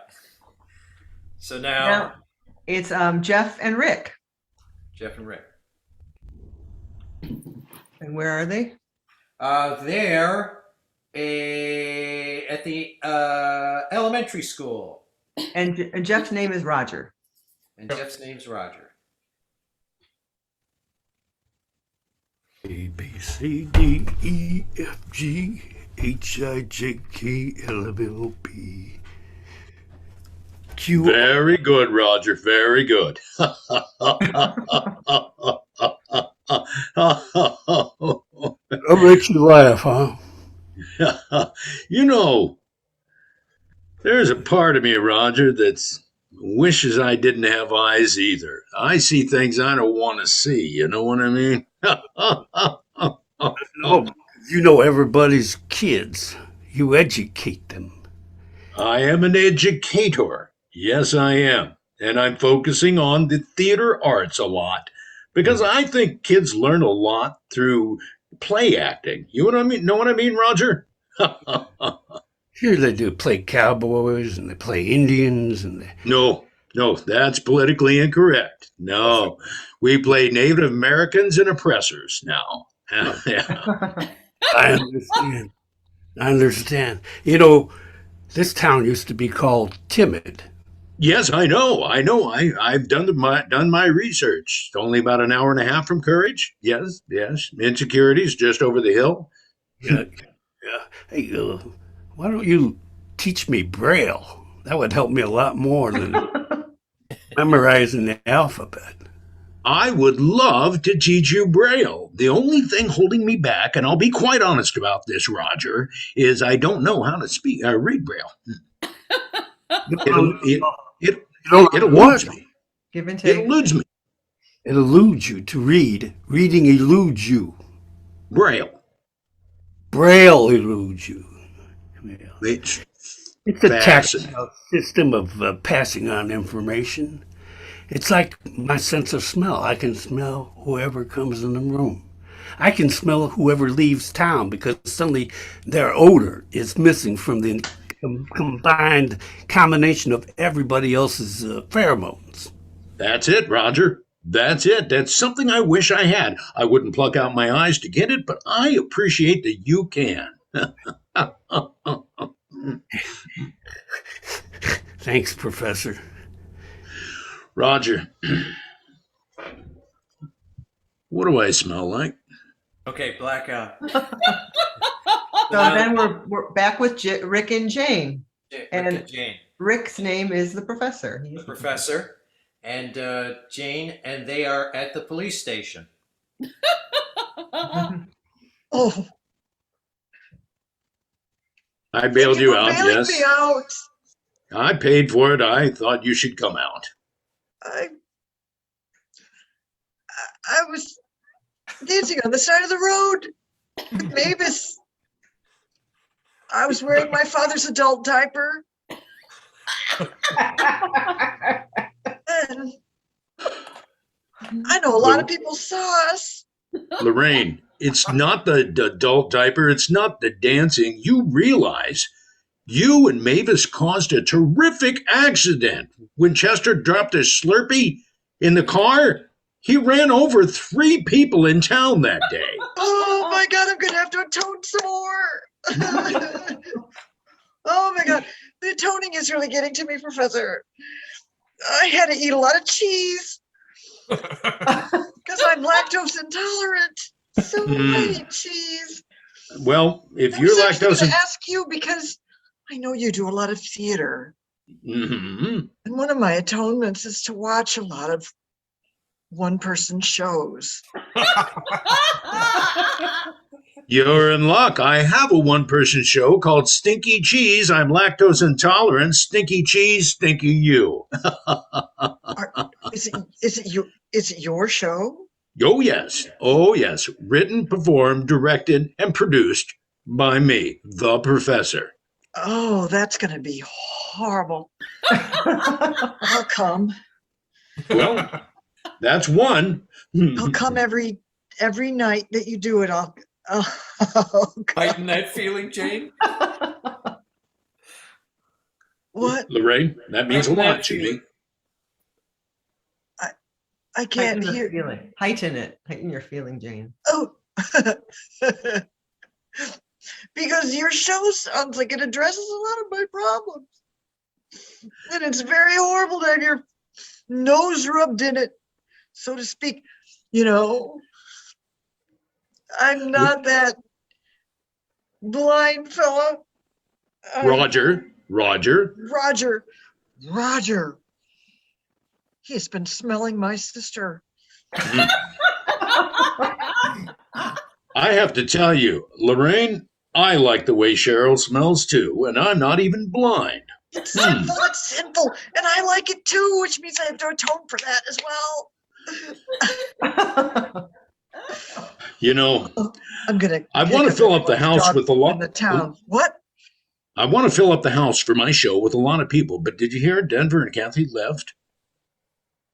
B: So
A: Now it's Jeff and Rick.
B: Jeff and Rick.
A: And where are they?
B: They're at the elementary school.
A: And Jeff's name is Roger.
B: And Jeff's name's Roger.
E: A, B, C, D, E, F, G, H, I, J, K, L, M, N, O, P, Q.
C: Very good, Roger. Very good.
E: That makes you laugh, huh?
C: You know, there's a part of me, Roger, that wishes I didn't have eyes either. I see things I don't want to see. You know what I mean?
E: No, you know everybody's kids. You educate them.
C: I am an educator. Yes, I am. And I'm focusing on the theater arts a lot because I think kids learn a lot through play acting. You know what I mean? Know what I mean, Roger?
E: Here they do play cowboys and they play Indians and they...
C: No, that's politically incorrect. No, we play Native Americans and oppressors now. Yeah.
E: I understand. You know, this town used to be called Timid.
C: Yes, I know. I've done my research. It's only about an hour and a half from Courage. Yes. Insecurities just over the hill.
E: Yeah. Hey, why don't you teach me Braille? That would help me a lot more than memorizing the alphabet.
C: I would love to teach you Braille. The only thing holding me back, and I'll be quite honest about this, Roger, is I don't know how to read Braille. It eludes me.
A: Give and take.
C: It eludes me.
E: It eludes you to read. Reading eludes you.
C: Braille.
E: Braille eludes you.
C: It's
E: a tactile system of passing on information. It's like my sense of smell. I can smell whoever comes in the room. I can smell whoever leaves town because suddenly their odor is missing from the combined combination of everybody else's pheromones.
C: That's it, Roger. That's it. That's something I wish I had. I wouldn't pluck out my eyes to get it, but I appreciate that you can.
E: Thanks, Professor.
C: Roger, what do I smell like?
B: Okay, blackout.
A: So then we're back with Rick and Jane.
B: Rick
A: And
B: Jane.
A: Rick's name is the professor.
B: The professor and Jane, and they are at the police station.
G: Oh,
C: I bailed you out,
G: bailing
C: yes.
G: me out.
C: I paid for it. I thought you should come out.
G: I was dancing on the side of the road with Mavis. I was wearing my father's adult diaper. And I know a lot of people saw us.
C: Lorraine, it's not the adult diaper. It's not the dancing. You realize you and Mavis caused a terrific accident. When Chester dropped his Slurpee in the car, he ran over 3 people in town that day.
G: Oh my God, I'm gonna have to atone some more. Oh my God, the atoning is really getting to me, Professor. I had to eat a lot of cheese because I'm lactose intolerant. So I eat cheese.
C: Well, if
G: I
C: you're
G: was actually
C: lactose,
G: gonna ask you because I know you do a lot of theater.
C: Mhm.
G: And one of my atonements is to watch a lot of one-person shows.
C: You're in luck. I have a one-person show called Stinky Cheese. I'm lactose intolerant. Stinky cheese, stinky you.
G: Is it your show?
C: Oh yes. Oh yes. Written, performed, directed, and produced by me, the professor.
G: Oh, that's gonna be horrible. I'll come.
C: Well, that's one.
G: I'll come every night that you do it. I'll
B: Heighten that feeling, Jane.
G: what?
C: Lorraine, that means a
B: Heighten that
C: lot to me.
B: feeling.
G: I can't
A: Heighten the
G: hear.
A: feeling. Heighten it. Heighten your feeling, Jane.
G: Oh, because your show sounds like it addresses a lot of my problems, and it's very horrible to have your nose rubbed in it, so to speak. You know, I'm not that blind fellow.
C: Roger.
G: Roger. He's been smelling my sister.
C: I have to tell you, Lorraine, I like the way Cheryl smells too, and I'm not even blind.
G: It's sinful, and I like it too, which means I have to atone for that as well.
C: You know,
G: I'm gonna.
C: I want to fill up the house with a lot
G: in the town. What?
C: I want to fill up the house for my show with a lot of people, but did you hear Denver and Kathy left?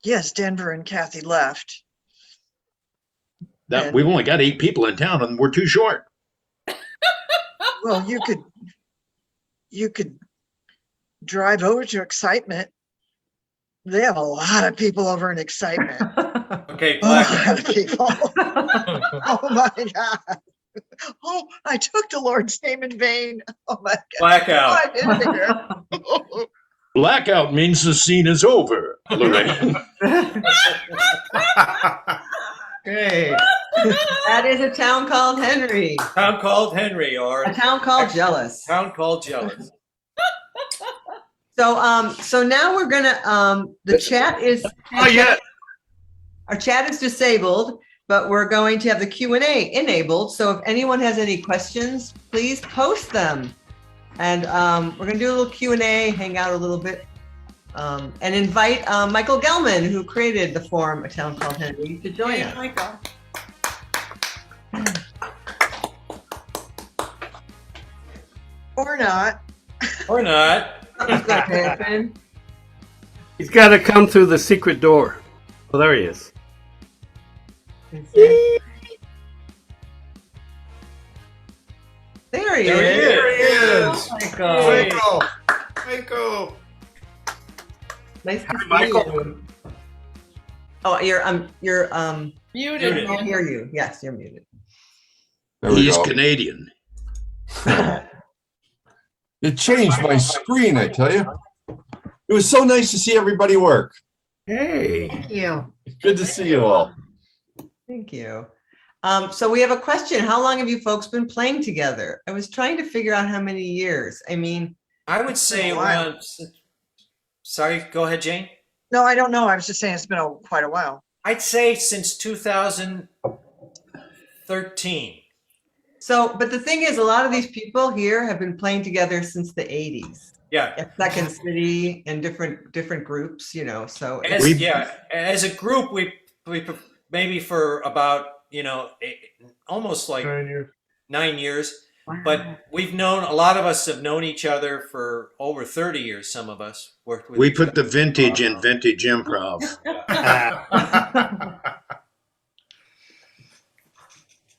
G: Yes, Denver and Kathy left.
C: That we've only got 8 people in town, and we're too short.
G: Well, you could drive over to Excitement. They have a lot of people over in Excitement.
B: Okay,
G: A
B: blackout.
G: lot of people. Oh my God. Oh, I took the Lord's name in vain. Oh my God.
B: Blackout.
G: I'm in there.
C: Blackout means the scene is over, Lorraine.
A: Great. That is a town called Henry.
B: Town called Henry, or
A: A town called Jealous.
B: town called Jealous.
A: So now we're gonna the chat is our chat is disabled, but we're going to have the Q&A enabled. So if anyone has any questions, please post them. And we're gonna do a little Q&A, hang out a little bit, and invite Michael Gelman, who created the forum A Town Called Henry, to join us.
J: Michael.
G: Or not.
B: Or not.
A: Something's gonna happen.
E: He's got to come through the secret door. Oh, there he is.
A: There he
B: There he
A: is.
B: is.
H: There he is.
A: Michael.
H: Michael. Michael.
A: Nice to see
E: Michael.
A: you. Oh, you're
J: Muted.
A: I can't hear you. Yes, you're muted.
K: There we
C: He's
K: go.
C: Canadian.
K: It changed my screen, I tell you. It was so nice to see everybody work.
E: Hey.
A: Thank you.
K: Good to see you all.
A: Thank you. So we have a question. How long have you folks been playing together? I was trying to figure out how many years. I mean,
B: I would say
G: a while.
B: around. Sorry, go ahead, Jane.
G: No, I don't know. I was just saying it's been quite a while.
B: I'd say since 2013.
A: so, but the thing is, a lot of these people here have been playing together since the 80s
B: Yeah.
A: at Second City and different groups, you know, so.
B: As a group, we maybe for about, almost like 9 years. But we've known, a lot of us have known each other for over 30 years. Some of us worked with
C: We
B: each
C: put
B: other.
C: the vintage in vintage improv.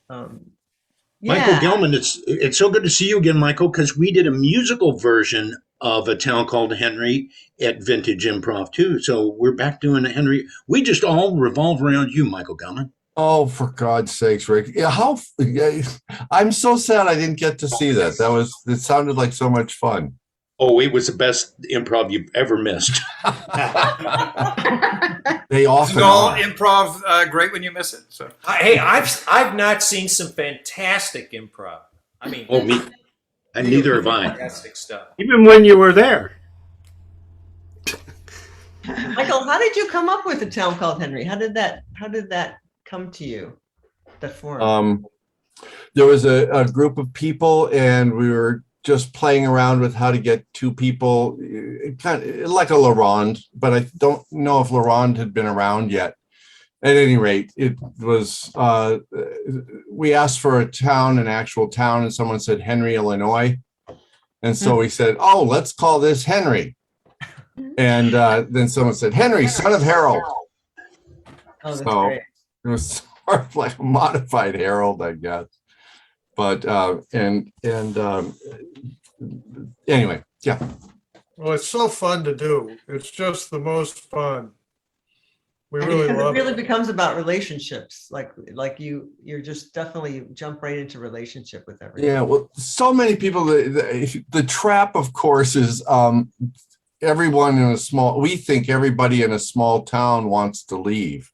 C: Michael
A: Yeah.
C: Gelman, it's so good to see you again, Michael, because we did a musical version of A Town Called Henry at Vintage Improv too. So we're back doing Henry. We just all revolve around you, Michael Gelman.
K: Oh, for God's sakes, Rick. Yeah, I'm so sad I didn't get to see that. It sounded like so much fun.
C: Oh, it was the best improv you've ever missed.
K: They often
H: Isn't all
K: are.
H: improv great when you miss it? So
B: Hey, I've not seen some fantastic improv. I mean,
C: Oh, me. And neither have I.
B: fantastic stuff.
E: Even when you were there.
A: Michael, how did you come up with a town called Henry? How did that come to you? The form.
K: There was a group of people, and we were just playing around with how to get two people, kind of like a LaRonde, but I don't know if LaRonde had been around yet. At any rate, it was, we asked for an actual town, and someone said Henry, Illinois. And so we said, oh, let's call this Henry. And then someone said, Henry, son of Harold.
A: Oh, that's
K: So
A: great.
K: it was sort of like a modified Harold, I guess. But anyway, yeah.
I: Well, it's so fun to do. It's just the most fun. We
A: And
I: really
A: because it
I: love
A: really
I: it.
A: becomes about relationships. Like you're just definitely jump right into relationship with everyone.
K: Yeah, well, so many people, the trap, of course, is everyone in we think everybody in a small town wants to leave.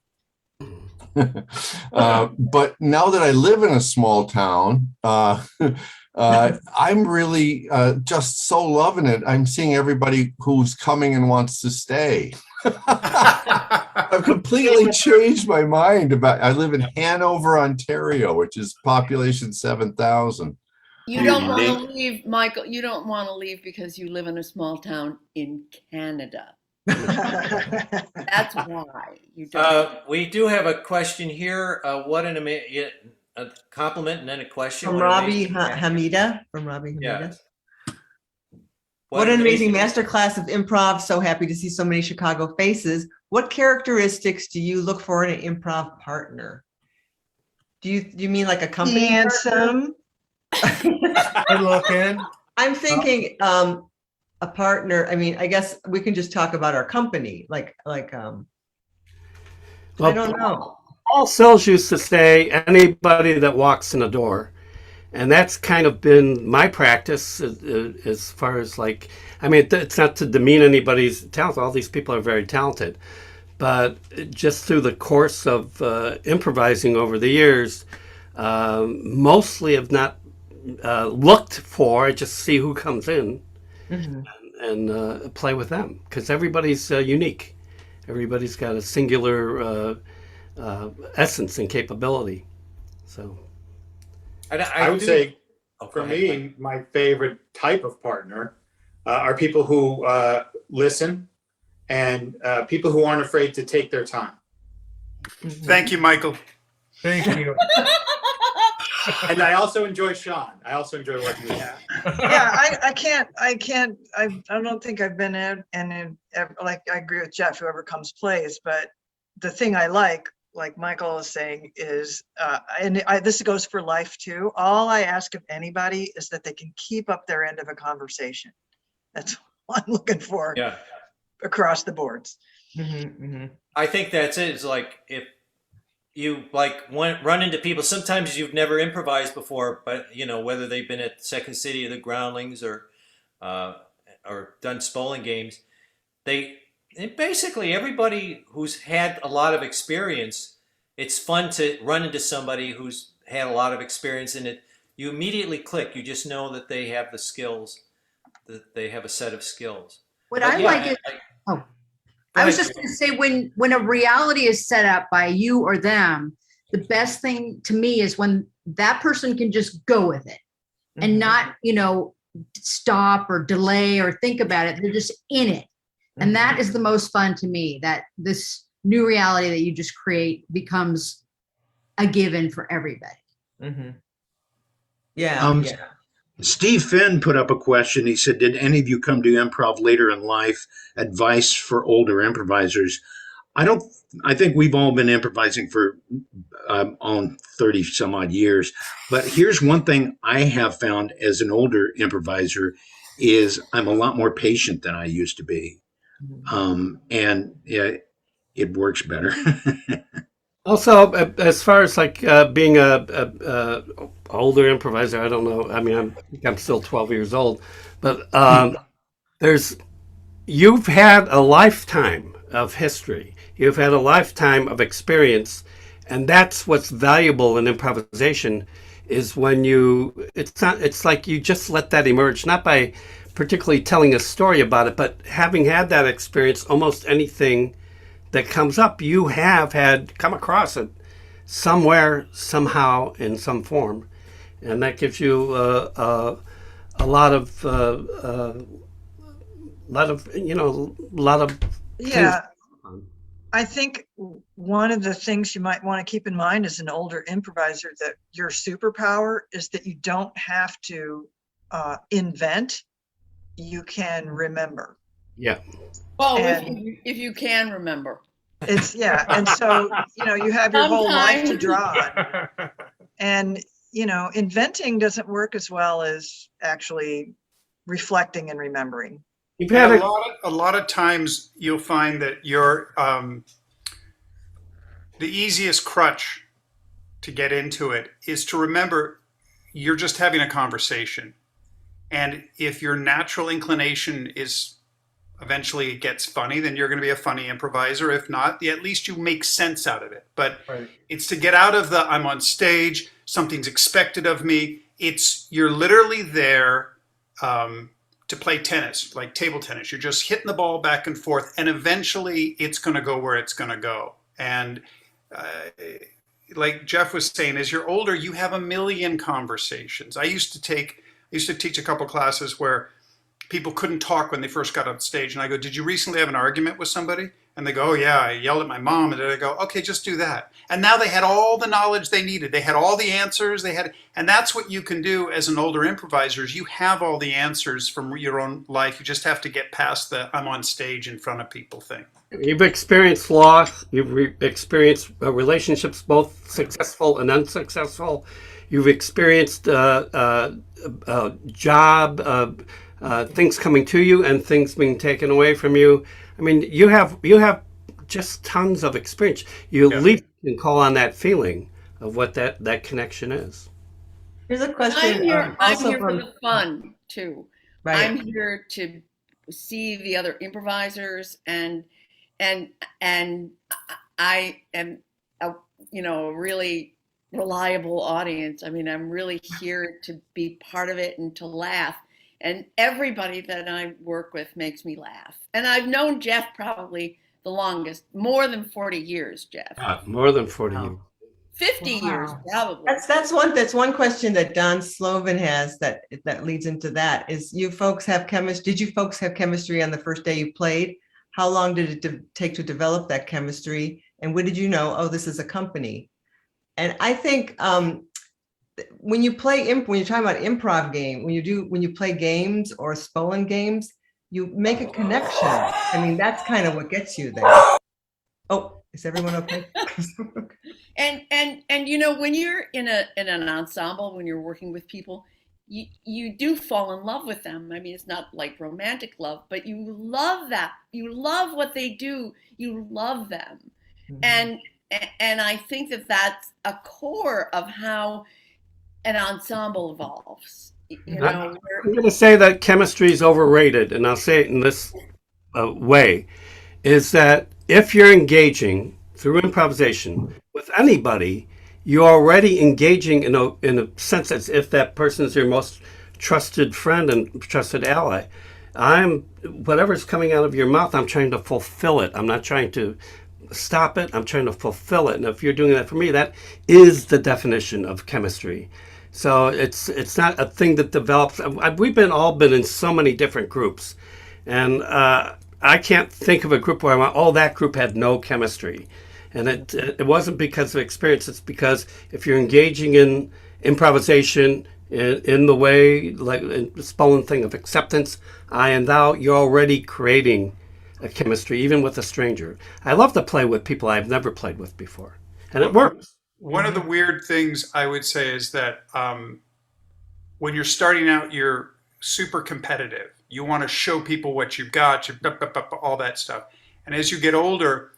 K: But now that I live in a small town, I'm really just so loving it. I'm seeing everybody who's coming and wants to stay. I've completely changed my mind I live in Hanover, Ontario, which is population 7,000.
J: You don't want to leave, Michael. You don't want to leave because you live in a small town in Canada. That's why you don't.
B: We do have a question here. What an amazing a compliment and then a question.
A: From
B: What an
A: Robbie
B: amazing-
A: Hamida. From Robbie
B: Yeah.
A: Hamida. What an amazing masterclass of improv. So happy to see so many Chicago faces. What characteristics do you look for in an improv partner? Do you mean like a company?
G: Handsome.
I: Good looking.
A: I'm thinking a partner. I mean, I guess we can just talk about our company. I don't know.
E: Paul Sills used to say anybody that walks in the door. And that's kind of been my practice as far as it's not to demean anybody's talent. All these people are very talented. But just through the course of improvising over the years, mostly have not looked for, just see who comes in and play with them. Because everybody's unique. Everybody's got a singular essence and capability. So
D: I would say, for me, my favorite type of partner are people who listen and people who aren't afraid to take their time.
H: thank you, Michael.
I: Thank you.
D: And I also enjoy Sean. I also enjoy working with him.
G: Yeah, I don't think I've been in, and like, I agree with Jeff, whoever comes plays, but the thing I like Michael is saying is, this goes for life too. All I ask of anybody is that they can keep up their end of a conversation. That's what I'm looking for.
B: Yeah.
G: Across the boards.
B: I think that's it. It's like if you run into people, sometimes you've never improvised before, but whether they've been at Second City or the Groundlings or done Spolling games, basically everybody who's had a lot of experience, it's fun to run into somebody who's had a lot of experience in it. You immediately click. You just know that they have the skills, that they have a set of skills.
F: What
B: But
F: I
B: yeah,
F: like is, I was just going to say, when a reality is set up by you or them, the best thing to me is when that person can just go with it and not, stop or delay or think about it. They're just in it. And that is the most fun to me, that this new reality that you just create becomes a given for everybody.
A: Yeah.
C: Steve Finn put up a question. He said, did any of you come to improv later in life? Advice for older improvisers? I think we've all been improvising for on 30 some odd years. But here's one thing I have found as an older improviser is I'm a lot more patient than I used to be. And it works better.
E: Also, as far as like being a older improviser, I don't know. I mean, I'm still 12 years old, but there's you've had a lifetime of history. You've had a lifetime of experience, and that's what's valuable in improvisation. Is when it's like you just let that emerge, not by particularly telling a story about it, but having had that experience, almost anything that comes up, you have had come across it somewhere, somehow, in some form, and that gives you a lot of things.
G: Yeah, I think one of the things you might want to keep in mind as an older improviser, that your superpower is that you don't have to invent, you can remember.
E: Yeah.
J: Oh,
G: And
J: if you can remember.
G: it's, yeah, and so, you have your whole life to
J: Sometimes.
G: draw on. And, inventing doesn't work as well as actually reflecting and remembering.
E: You've had
H: And a lot of times you'll find that you're the easiest crutch to get into it is to remember you're just having a conversation. And if your natural inclination is eventually it gets funny, then you're going to be a funny improviser. If not, at least you make sense out of it. But it's to get out of the I'm on stage, something's expected of me. You're literally there to play tennis, like table tennis. You're just hitting the ball back and forth, and eventually it's going to go where it's going to go. And like Jeff was saying, as you're older, you have a million conversations. I used to teach a couple classes where people couldn't talk when they first got on stage. And I go, did you recently have an argument with somebody? And they go, oh yeah, I yelled at my mom. And I go, okay, just do that. And now they had all the knowledge they needed. They had all the answers. And that's what you can do as an older improviser, is you have all the answers from your own life. You just have to get past the I'm on stage in front of people thing.
E: You've experienced loss. You've experienced relationships, both successful and unsuccessful. You've experienced job, things coming to you and things being taken away from you. I mean, you have just tons of experience. You at least can call on that feeling of what that connection is.
A: Here's a question.
J: I'm here for the fun too.
A: Right.
J: I'm here to see the other improvisers, and I am a really reliable audience. I mean, I'm really here to be part of it and to laugh. And everybody that I work with makes me laugh. And I've known Jeff probably the longest, more than 40 years, Jeff.
E: More than 40 years.
J: 50 years, probably.
A: That's one question that Don Slovan has that leads into that is did you folks have chemistry on the first day you played? How long did it take to develop that chemistry? And when did you know, oh, this is a company? And I think when you're talking about improv game, when you play games or spelling games, you make a connection. I mean, that's kind of what gets you there. Oh, is everyone okay?
J: And when you're in an ensemble, when you're working with people, you do fall in love with them. I mean, it's not like romantic love, but you love that. You love what they do. You love them. Mm-hmm. And I think that's a core of how an ensemble evolves.
E: I'm going to say that chemistry is overrated, and I'll say it in this way, is that if you're engaging through improvisation with anybody, you're already engaging in a sense as if that person is your most trusted friend and trusted ally. Whatever's coming out of your mouth, I'm trying to fulfill it. I'm not trying to stop it. I'm trying to fulfill it. And if you're doing that for me, that is the definition of chemistry. So it's not a thing that develops. We've all been in so many different groups, and I can't think of a group where I went, oh, that group had no chemistry. And it wasn't because of experience. It's because if you're engaging in improvisation in the way, like in the spelling thing of acceptance, I and thou, you're already creating a chemistry, even with a stranger. I love to play with people I've never played with before, and it works.
H: One of the weird things I would say is that when you're starting out, you're super competitive. You want to show people what you've got, all that stuff. And as you get older,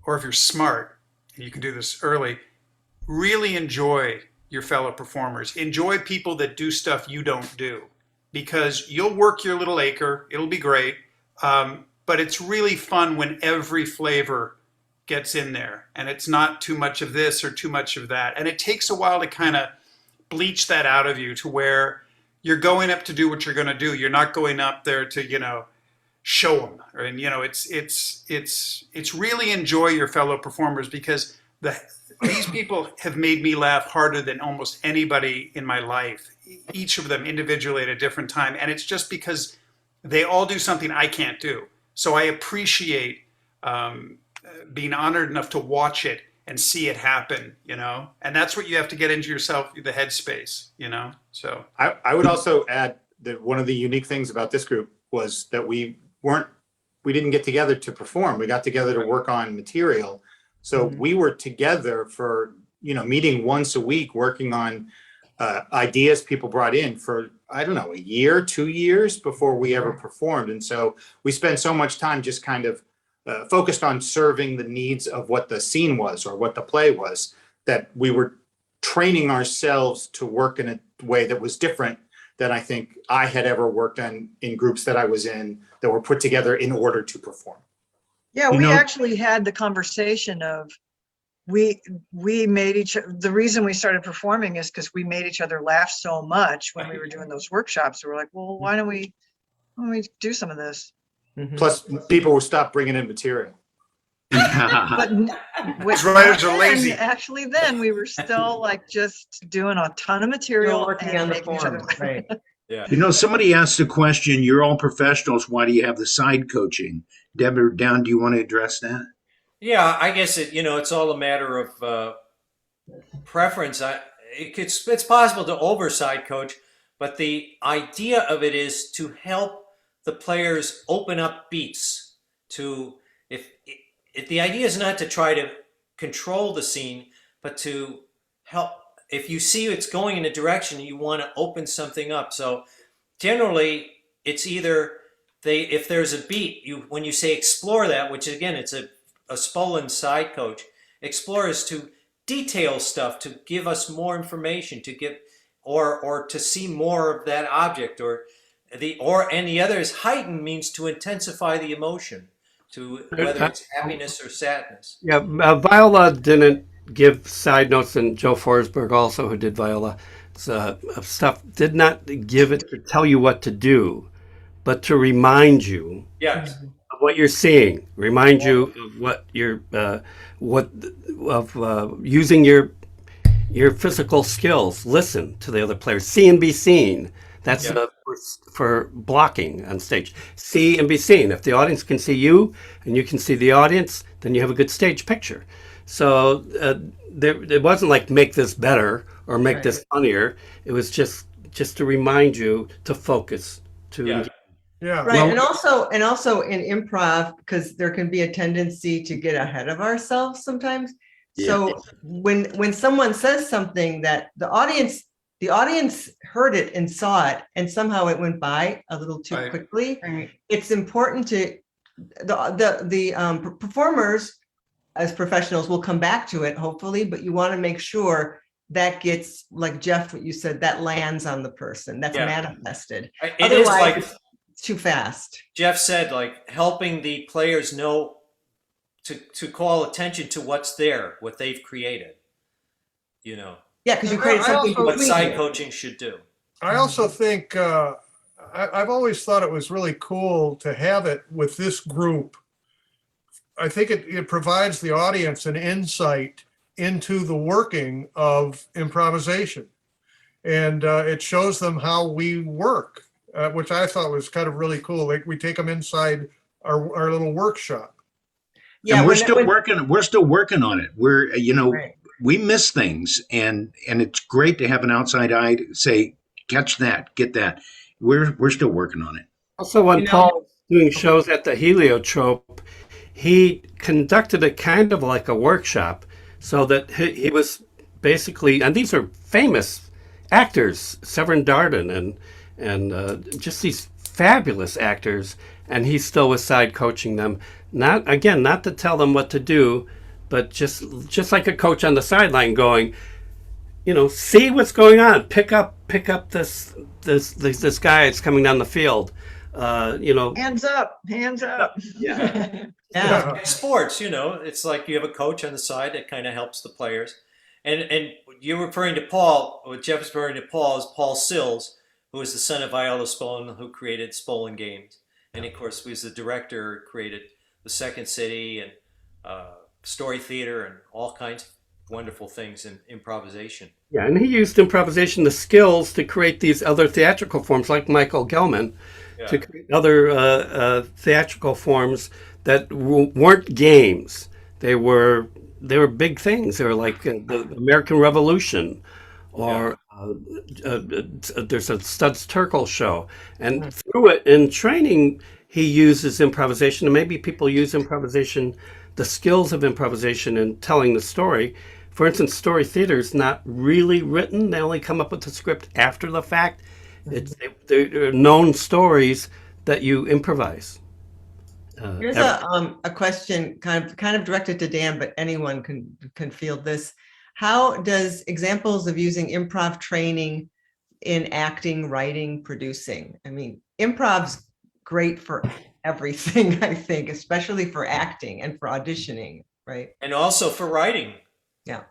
H: or if you're smart, and you can do this early, really enjoy your fellow performers. Enjoy people that do stuff you don't do, because you'll work your little acre. It'll be great. But it's really fun when every flavor gets in there and it's not too much of this or too much of that. And it takes a while to kind of bleach that out of you to where you're going up to do what you're going to do. You're not going up there to, show them. And, it's really enjoy your fellow performers, because these people have made me laugh harder than almost anybody in my life, each of them individually at a different time. And it's just because they all do something I can't do. So I appreciate being honored enough to watch it and see it happen, and that's what you have to get into yourself, the headspace, so.
D: I would also add that one of the unique things about this group was that we didn't get together to perform. We got together to work on material. So we were together for, meeting once a week, working on ideas people brought in for, I don't know, a year, 2 years before we ever performed. And so we spent so much time just kind of focused on serving the needs of what the scene was or what the play was, that we were training ourselves to work in a way that was different than I think I had ever worked on in groups that I was in that were put together in order to perform.
G: Yeah, we actually had the conversation of we made the reason we started performing is because we made each other laugh so much when we were doing those workshops. So we're like, well, why don't we do some of this?
D: Plus, people will stop bringing in material.
G: But
H: Writers are lazy.
G: Actually, then we were still like just doing a ton of material
A: working
G: and
A: on the
G: making each other
A: form,
G: laugh.
A: right?
B: Yeah.
C: Somebody asked the question, you're all professionals, why do you have the side coaching? Deb or Down, do you want to address that?
B: Yeah, I guess it's all a matter of preference. It's possible to oversight coach, but the idea of it is to help the players open up beats. If the idea is not to try to control the scene, but to help. If you see it's going in a direction, you want to open something up. So generally, it's either if there's a beat, when you say explore that, which again, it's a Spolin side coach, explore is to detail stuff, to give us more information, to give or to see more of that object, and the other is heighten means to intensify the emotion, to whether it's happiness or sadness.
E: Yeah, Viola didn't give side notes, and Joe Forsberg also, who did Viola stuff, did not give it to tell you what to do, but to remind you
B: Yes.
E: of what you're seeing, remind you of what you're using your physical skills. Listen to the other players, see and be seen. That's for blocking on stage. See and be seen. If the audience can see you and you can see the audience, then you have a good stage picture. So it wasn't like make this better or make this funnier. It was just to remind you to focus.
I: Yeah.
A: Right. And also in improv, because there can be a tendency to get ahead of ourselves sometimes. Yeah. So when someone says something that the audience heard it and saw it, and somehow it went by a little too quickly, it's important to the performers as professionals will come back to it, hopefully, but you want to make sure that gets, like Jeff, what you said, that lands on the person, that's manifested. Otherwise, it's too fast.
B: Jeff said, like, helping the players know to call attention to what's there, what they've created, Yeah,
A: because you created something.
B: What side coaching should do.
I: I also think I've always thought it was really cool to have it with this group. I think it provides the audience an insight into the working of improvisation, and it shows them how we work, which I thought was kind of really cool. Like we take them inside our little workshop.
C: Yeah, and we're still working on it. We're we miss things, and it's great to have an outside eye to say, catch that, get that. We're still working on it.
E: Also, when Paul was doing shows at the Heliotrope, he conducted it kind of like a workshop, so that he was basically, and these are famous actors, Severin Darden and just these fabulous actors, and he still was side coaching them. Not to tell them what to do, but just like a coach on the sideline going, see what's going on. Pick up this guy that's coming down the field.
G: Hands up, hands up.
E: Yeah.
A: Yeah.
B: Sports, it's like you have a coach on the side that kind of helps the players. And you're referring to Paul, what Jeff is referring to Paul is Paul Sills, who is the son of Viola Spolin, who created Spolin Games. And of course, he was the director, created The Second City and Story Theater and all kinds of wonderful things in improvisation.
E: Yeah, and he used improvisation, the skills, to create these other theatrical forms, like Michael Gelman, to create other theatrical forms that weren't games. They were big things. They were like the American Revolution, or there's a Studs Terkel show. And through it, in training, he uses improvisation, and maybe people use improvisation, the skills of improvisation in telling the story. For instance, story theater is not really written. They only come up with the script after the fact. They're known stories that you improvise.
A: Here's a question kind of directed to Dan, but anyone can field this. How does examples of using improv training in acting, writing, producing? I mean, improv's great for everything, I think, especially for acting and for auditioning, right?
B: And also for writing.
A: Yeah.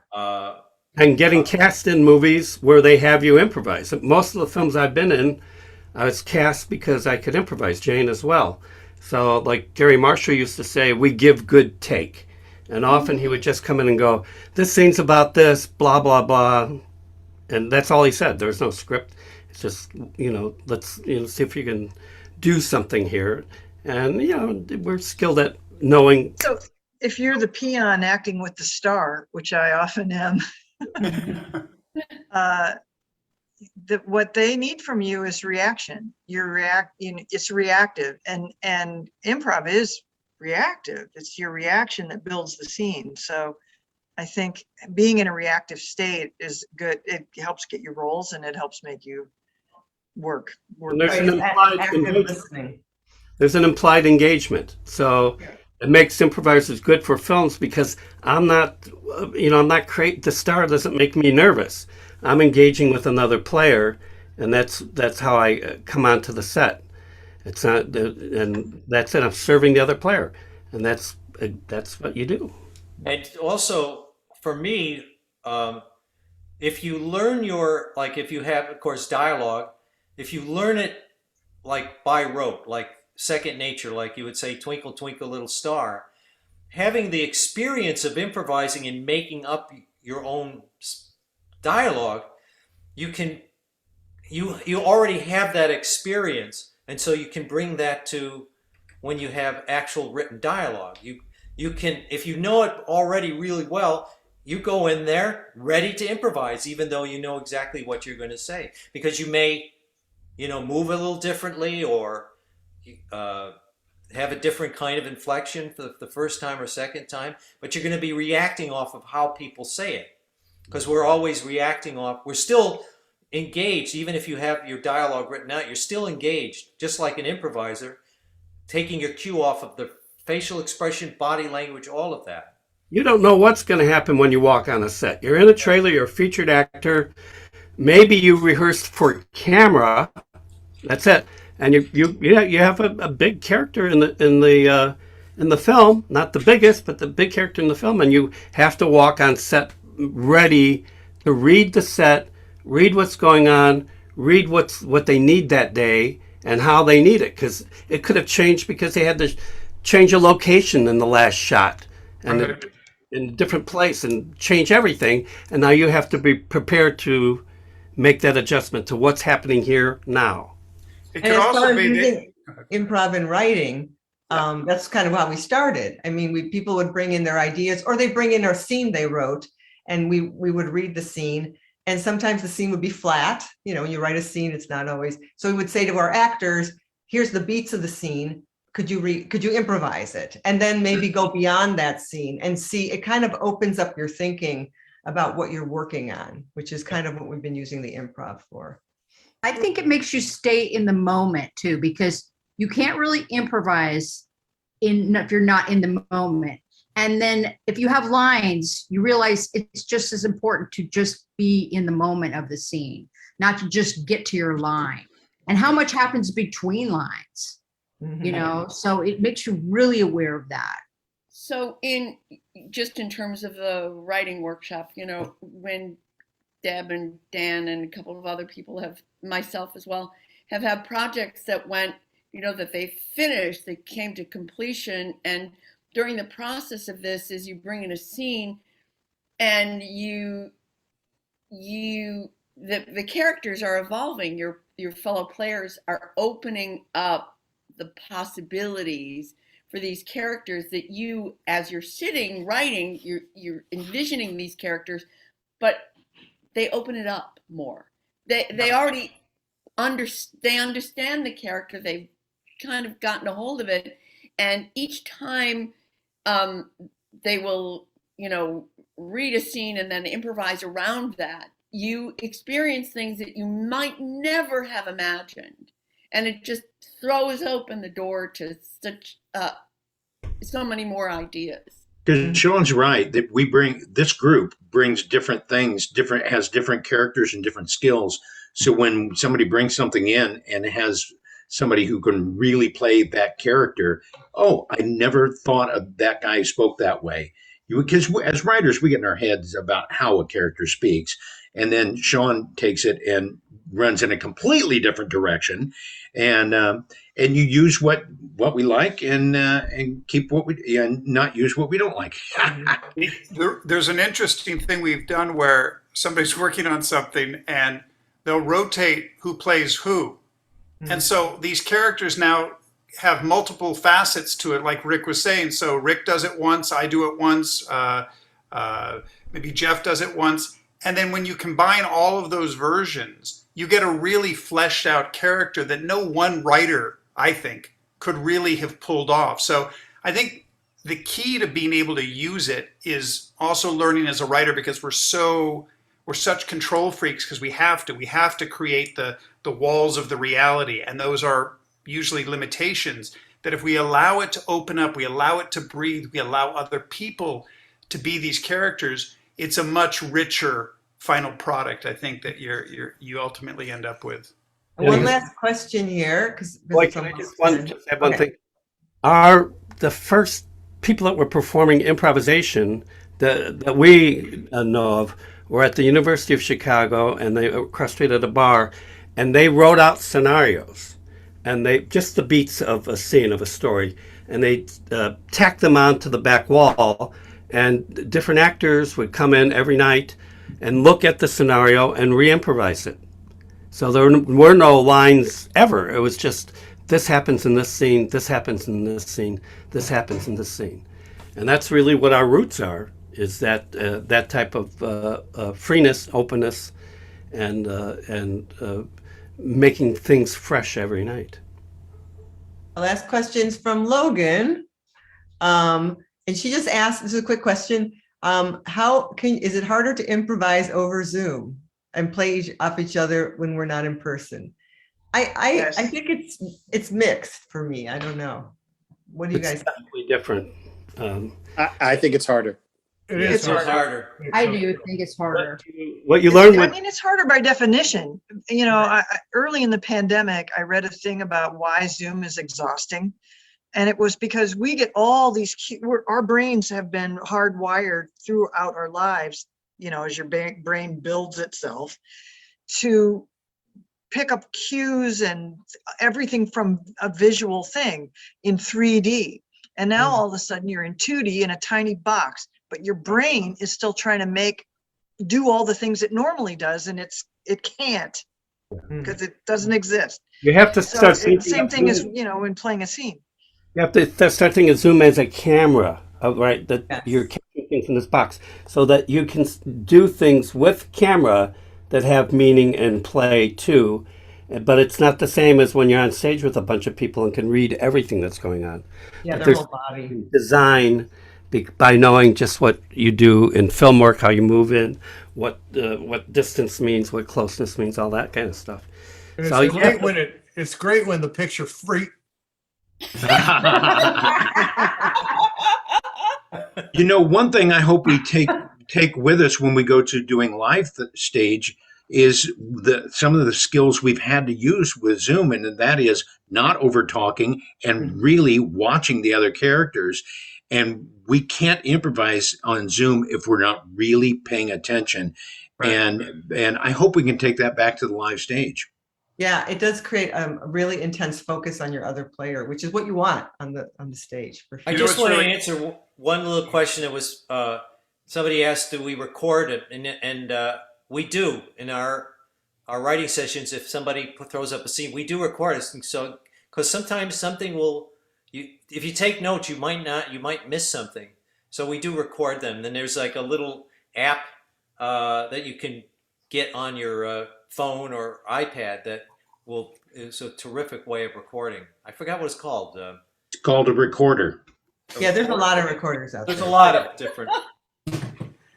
E: And getting cast in movies where they have you improvise. Most of the films I've been in, I was cast because I could improvise, Jane as well. So like Gary Marshall used to say, we give good take. And often he would just come in and go, this scene's about this, blah, blah, blah. And that's all he said. There was no script. It's just, let's see if you can do something here. And, we're skilled at knowing.
G: So if you're the peon acting with the star, which I often am, what they need from you is reaction. It's reactive, and improv is reactive. It's your reaction that builds the scene. So I think being in a reactive state is good. It helps get your roles, and it helps make you work.
E: There's an implied engagement. So it makes improvisers good for films, because I'm not the star doesn't make me nervous. I'm engaging with another player, and that's how I come onto the set. It's not, and that's it. I'm serving the other player, and that's what you do.
B: And also for me, if you learn if you have, of course, dialogue, if you learn it like by rote, like second nature, like you would say, twinkle, twinkle, little star, having the experience of improvising and making up your own dialogue, you already have that experience. And so you can bring that to when you have actual written dialogue. You can, if you know it already really well, you go in there ready to improvise, even though you know exactly what you're going to say, because you may, move a little differently, or have a different kind of inflection for the first time or second time, but you're going to be reacting off of how people say it, because we're always reacting off. We're still engaged, even if you have your dialogue written out, you're still engaged, just like an improviser, taking your cue off of the facial expression, body language, all of that.
E: You don't know what's going to happen when you walk on a set. You're in a trailer, you're a featured actor. Maybe you rehearsed for camera. That's it. And you have a big character in the film, not the biggest, but the big character in the film, and you have to walk on set ready to read the set, read what's going on, read what they need that day and how they need it, because it could have changed because they had to change a location in the last shot and in a different place and change everything, and now you have to be prepared to make that adjustment to what's happening here now.
H: It
A: And
H: could
A: as
H: also
A: far as
H: be
A: using improv and writing, that's kind of how we started. I mean, people would bring in their ideas, or they bring in a scene they wrote, and we would read the scene. And sometimes the scene would be flat. When you write a scene, it's not always. So we would say to our actors, here's the beats of the scene. Could you improvise it? And then maybe go beyond that scene and see, it kind of opens up your thinking about what you're working on, which is kind of what we've been using the improv for.
F: I think it makes you stay in the moment too, because you can't really improvise if you're not in the moment. And then if you have lines, you realize it's just as important to just be in the moment of the scene, not to just get to your line. And how much happens between lines, you know? So it makes you really aware of that.
J: So in terms of the writing workshop, you know, when Deb and Dan and a couple of other people myself as well, have had projects that went, you know, that they finished, they came to completion. And during the process of this, is you bring in a scene and the characters are evolving. Your fellow players are opening up the possibilities for these characters that you, as you're sitting writing, you're envisioning these characters, but they open it up more. They already understand the character. They've kind of gotten a hold of it, and each time they will, you know, read a scene and then improvise around that. You experience things that you might never have imagined, and it just throws open the door to such so many more ideas.
C: Because Sean's right that this group brings different things, has different characters and different skills. So when somebody brings something in and has somebody who can really play that character, oh, I never thought of that guy who spoke that way. Because as writers, we get in our heads about how a character speaks, and then Sean takes it and runs in a completely different direction, and you use what we like and keep what we and not use what we don't like.
H: There's an interesting thing we've done where somebody's working on something and they'll rotate who plays who, and so these characters now have multiple facets to it, like Rick was saying. So Rick does it once, I do it once, maybe Jeff does it once. And then when you combine all of those versions, you get a really fleshed out character that no one writer, I think, could really have pulled off. So I think the key to being able to use it is also learning as a writer, because we're such control freaks, because we have to create the walls of the reality. And those are usually limitations, that if we allow it to open up, we allow it to breathe, we allow other people to be these characters, it's a much richer final product, I think, that you ultimately end up with.
A: One last question here, because
E: Can I just add one thing? The first people that were performing improvisation that we know of were at the University of Chicago, and they were cross-street at a bar, and they wrote out scenarios. And they just the beats of a scene, of a story, and they tacked them onto the back wall, and different actors would come in every night and look at the scenario and re-improvise it. So there were no lines ever. It was just, this happens in this scene, this happens in this scene, this happens in this scene. And that's really what our roots are, is that that type of freeness, openness, and making things fresh every night.
A: The last question's from Logan. And she just asked, this is a quick question. Is it harder to improvise over Zoom and play off each other when we're not in person? I think it's mixed for me. I don't know. What do you guys think?
E: Definitely different.
D: I think it's harder.
G: It's
B: harder.
F: I do think it's harder.
E: What you learn
G: I mean, it's harder by definition. You know, early in the pandemic, I read a thing about why Zoom is exhausting. And it was because we get all these, our brains have been hardwired throughout our lives, you know, as your brain builds itself, to pick up cues and everything from a visual thing in 3D. And now all of a sudden you're in 2D in a tiny box, but your brain is still trying to do all the things it normally does, and it can't, because it doesn't exist.
E: You have to start
G: thinking. Same thing as, you know, when playing a scene.
E: You have to start thinking of Zoom as a camera, right? That you're capturing things in this box, so that you can do things with camera that have meaning and play too. But it's not the same as when you're on stage with a bunch of people and can read everything that's going on.
A: Yeah,
E: but
A: their whole body.
E: Design by knowing just what you do in film work, how you move in, what distance means, what closeness means, all that kind of stuff.
I: And
E: So,
I: it's
E: yeah.
I: great when it's great when the picture freak.
C: You know, one thing I hope we take with us when we go to doing live stage is some of the skills we've had to use with Zoom, and that is not over talking and really watching the other characters. And we can't improvise on Zoom if we're not really paying attention.
D: Right.
C: And I hope we can take that back to the live stage.
A: Yeah, it does create a really intense focus on your other player, which is what you want on the stage for sure.
B: I
H: You know
B: just
H: what's
B: want to
H: really-
B: answer one little question that was somebody asked, do we record it? And we do in our writing sessions. If somebody throws up a scene, we do record it. So because sometimes something will, if you take notes, you might miss something. So we do record them. Then there's like a little app that you can get on your phone or iPad that is a terrific way of recording. I forgot what it's called.
C: It's called a recorder.
A: Yeah, there's a lot of recorders out there.
B: There's a lot of different.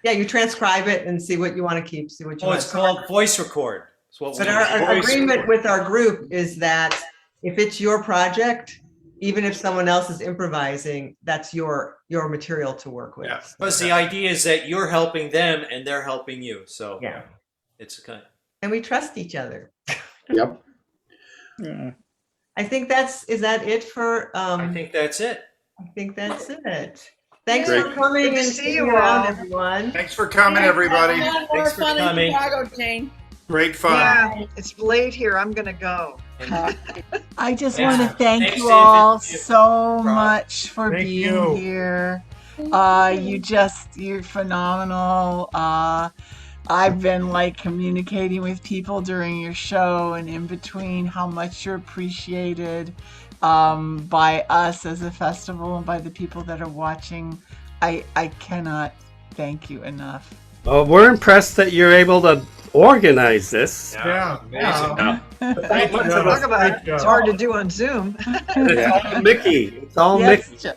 A: Yeah, you transcribe it and see what you want to keep, see what you
B: Oh,
A: want.
B: it's called voice record. It's what
A: But
B: we
A: our
B: voice
A: agreement
B: record.
A: with our group is that if it's your project, even if someone else is improvising, that's your material to work with.
H: Yeah.
B: Because the idea is that you're helping them and they're helping you. So
A: Yeah.
B: it's kind of.
A: And we trust each other.
C: Yep.
A: I think is that it for,
B: I think that's it.
A: I think that's it. Thanks
C: Great.
A: for coming
G: Good to
A: and
G: see
A: seeing
G: you
A: around,
G: all.
A: everyone.
H: Thanks for coming, everybody.
J: More
B: Thanks for
J: fun
B: coming.
J: in Chicago, Jane.
H: Great fun.
G: Yeah, it's late here. I'm gonna go.
L: I just
B: Thanks.
L: want to thank
B: Thanks,
L: you
B: David.
L: all so
B: Rob.
L: much for
I: Thank
L: being
I: you.
L: here. You're phenomenal. I've been like communicating with people during your show and in between how much you're appreciated by us as a festival and by the people that are watching. I cannot thank you enough.
E: Well, we're impressed that you're able to organize this.
I: Yeah.
G: Thank
I: you.
G: Talk about it.
I: Great
G: It's
I: job.
G: hard to do on Zoom.
E: It's all Mickey. It's all
L: Yes,
E: Mickey.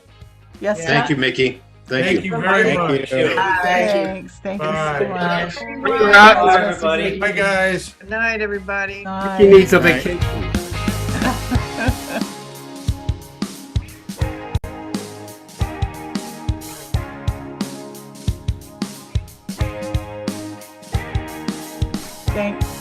L: yes.
C: Thank you, Mickey.
I: Thank you very much.
L: Thanks. Thank you so
I: Bye.
L: much.
E: We're out.
B: Bye, everybody.
I: Bye, guys.
G: Good night, everybody.
E: Mickey needs a
C: Right.
E: vacation.
L: Thanks.